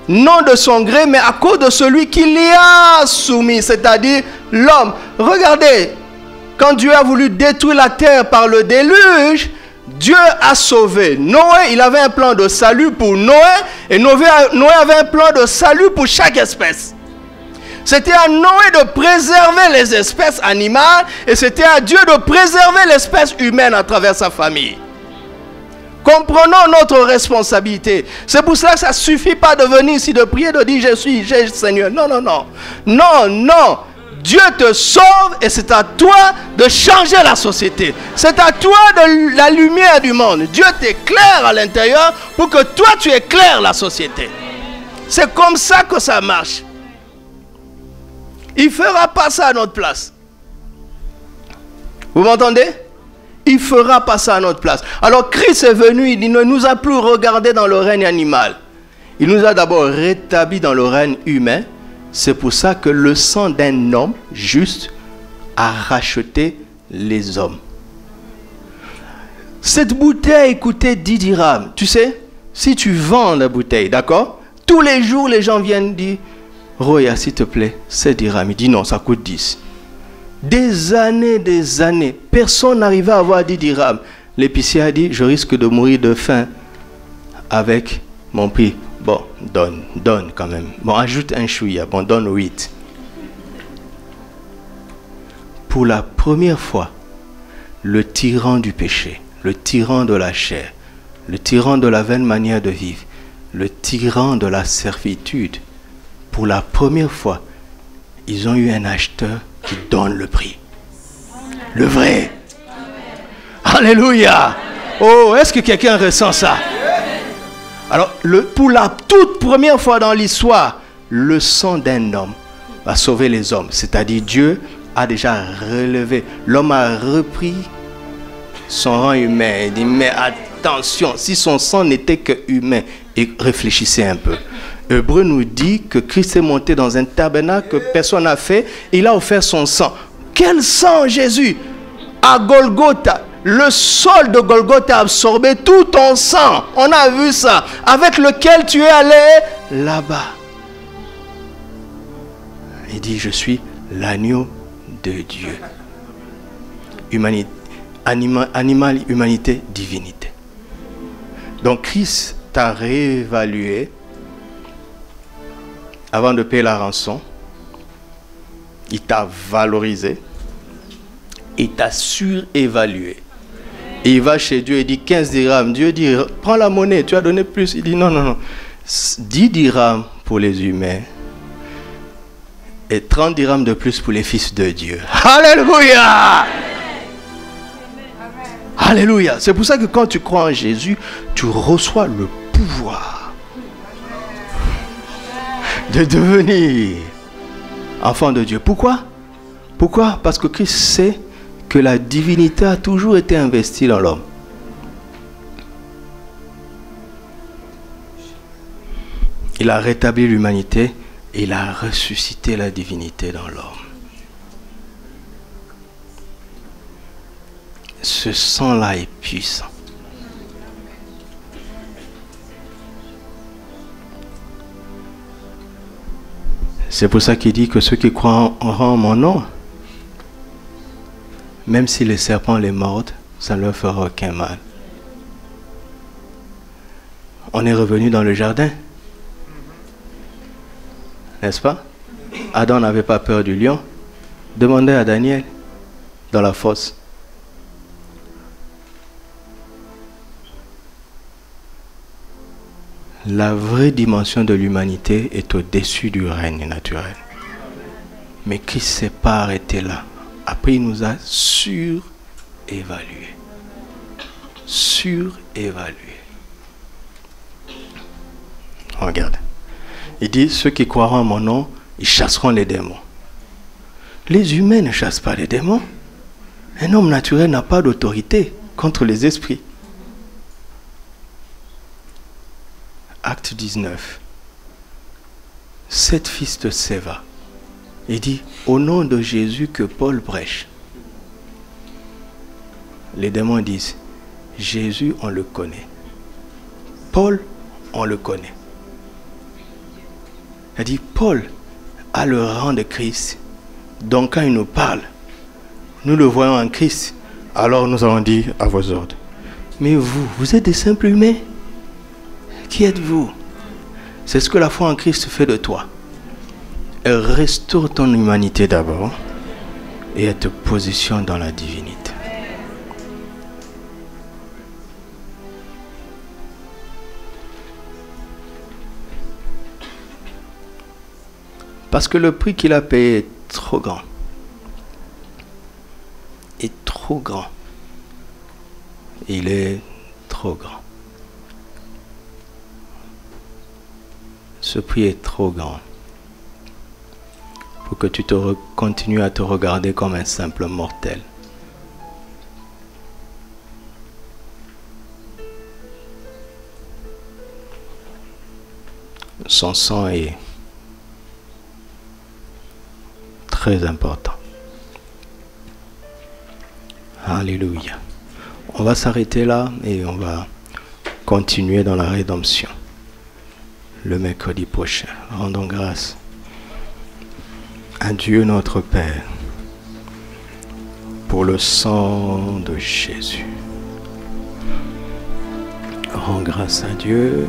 non de son gré, mais à cause de celui qui l'y a soumis, c'est-à-dire l'homme. Regardez, quand Dieu a voulu détruire la terre par le déluge, Dieu a sauvé Noé. Il avait un plan de salut pour Noé, et Noé avait un plan de salut pour chaque espèce. C'était à Noé de préserver les espèces animales, et c'était à Dieu de préserver l'espèce humaine à travers sa famille. Comprenons notre responsabilité. C'est pour cela que ça ne suffit pas de venir ici, de prier, de dire je suis Seigneur. Non, non, non. Non, non. Dieu te sauve et c'est à toi de changer la société. C'est à toi de la lumière du monde. Dieu t'éclaire à l'intérieur pour que toi tu éclaires la société. C'est comme ça que ça marche. Il ne fera pas ça à notre place. Vous m'entendez? Il ne fera pas ça à notre place. Alors Christ est venu, il ne nous a plus regardé dans le règne animal. Il nous a d'abord rétabli dans le règne humain. C'est pour ça que le sang d'un homme juste a racheté les hommes. Cette bouteille coûtait 10 dirhams. Tu sais, si tu vends la bouteille, d'accord? Tous les jours, les gens viennent dire, Roya, s'il te plaît, 7 dirhams. Il dit non, ça coûte 10. Des années, personne n'arrivait à avoir 10 dirhams. L'épicier a dit, je risque de mourir de faim avec mon prix. Bon, donne quand même. Bon, ajoute un chouïa, bon, donne 8. Pour la première fois, le tyran du péché, le tyran de la chair, le tyran de la vaine manière de vivre, le tyran de la servitude, pour la première fois, ils ont eu un acheteur qui donne le prix. Le vrai. Alléluia. Oh, est-ce que quelqu'un ressent ça? Alors, pour la toute première fois dans l'histoire, le sang d'un homme va sauver les hommes. C'est-à-dire Dieu a déjà relevé. L'homme a repris son rang humain. Il dit, mais attention, si son sang n'était que humain, et réfléchissez un peu. Hébreu nous dit que Christ est monté dans un tabernacle que personne n'a fait. Il a offert son sang. Quel sang, Jésus? À Golgotha, le sol de Golgotha a absorbé tout ton sang. On a vu ça. Avec lequel tu es allé là-bas. Il dit, je suis l'agneau de Dieu. Humanité, animal, humanité, divinité. Donc Christ t'a réévalué avant de payer la rançon. Il t'a valorisé. Il t'a surévalué. Et il va chez Dieu et dit 15 dirhams. Dieu dit, prends la monnaie, tu as donné plus. Il dit non. 10 dirhams pour les humains. Et 30 dirhams de plus pour les fils de Dieu. Alléluia! Alléluia! C'est pour ça que quand tu crois en Jésus, tu reçois le pouvoir de devenir enfant de Dieu. Pourquoi? Pourquoi? Parce que Christ sait que la divinité a toujours été investie dans l'homme. Il a rétabli l'humanité et il a ressuscité la divinité dans l'homme. Ce sang-là est puissant. C'est pour ça qu'il dit que ceux qui croient en mon nom, même si les serpents les mordent, ça ne leur fera aucun mal. On est revenu dans le jardin. N'est-ce pas? Adam n'avait pas peur du lion. Demandez à Daniel dans la fosse. La vraie dimension de l'humanité est au-dessus du règne naturel. Mais Christ ne s'est pas arrêté là. Après, il nous a surévalués. Surévalués. Regarde. Il dit, ceux qui croiront en mon nom, ils chasseront les démons. Les humains ne chassent pas les démons. Un homme naturel n'a pas d'autorité contre les esprits. Acte 19. 7 fils de Séva. Il dit, au nom de Jésus que Paul prêche. Les démons disent, Jésus, on le connaît. Paul, on le connaît. Il dit, Paul a le rang de Christ. Donc quand il nous parle, nous le voyons en Christ. Alors nous avons dit à vos ordres. Mais vous êtes des simples humains. Qui êtes-vous? C'est ce que la foi en Christ fait de toi. Elle restaure ton humanité d'abord et elle te positionne dans la divinité. Parce que le prix qu'il a payé est trop grand. Est trop grand. Il est trop grand. Ce prix est trop grand pour que tu continues à te regarder comme un simple mortel. Son sang est très important. Alléluia. On va s'arrêter là et on va continuer dans la rédemption le mercredi prochain. Rendons grâce à Dieu notre Père pour le sang de Jésus. Rends grâce à Dieu.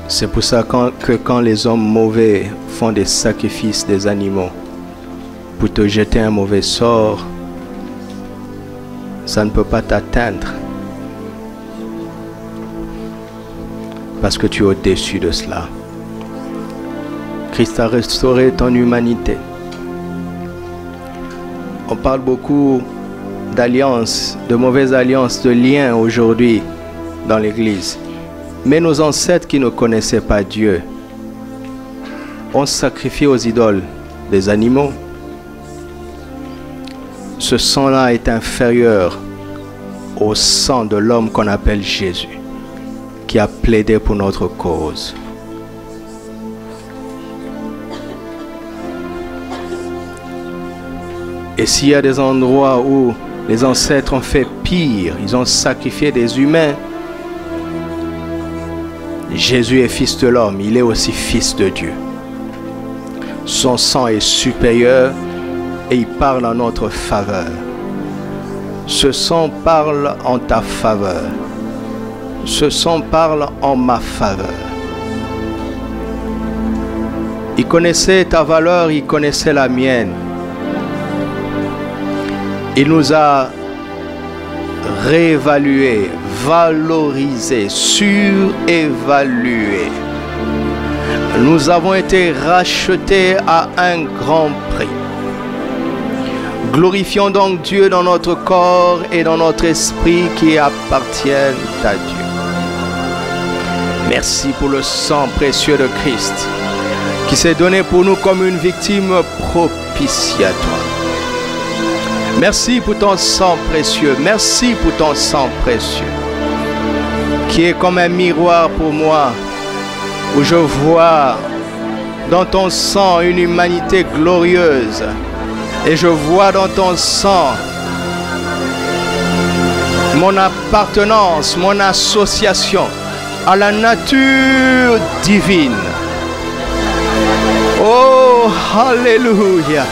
C'est pour ça que quand les hommes mauvais font des sacrifices des animaux pour te jeter un mauvais sort, ça ne peut pas t'atteindre. Parce que tu es au-dessus de cela. Christ a restauré ton humanité. On parle beaucoup d'alliances, de mauvaises alliances, de liens aujourd'hui dans l'Église. Mais nos ancêtres qui ne connaissaient pas Dieu ont sacrifié aux idoles des animaux. Ce sang-là est inférieur au sang de l'homme qu'on appelle Jésus, qui a plaidé pour notre cause. Et s'il y a des endroits où les ancêtres ont fait pire, ils ont sacrifié des humains, Jésus est fils de l'homme, il est aussi fils de Dieu. Son sang est supérieur et il parle en notre faveur. Ce sang parle en ta faveur. Ce sang parle en ma faveur. Il connaissait ta valeur, il connaissait la mienne. Il nous a réévalués, valorisés, surévalués. Nous avons été rachetés à un grand prix. Glorifions donc Dieu dans notre corps et dans notre esprit qui appartiennent à Dieu. Merci pour le sang précieux de Christ qui s'est donné pour nous comme une victime propitiatoire. Merci pour ton sang précieux. Merci pour ton sang précieux qui est comme un miroir pour moi où je vois dans ton sang une humanité glorieuse et je vois dans ton sang mon appartenance, mon association à la nature divine. Oh, alléluia.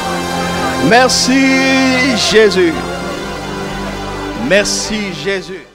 Merci Jésus. Merci Jésus.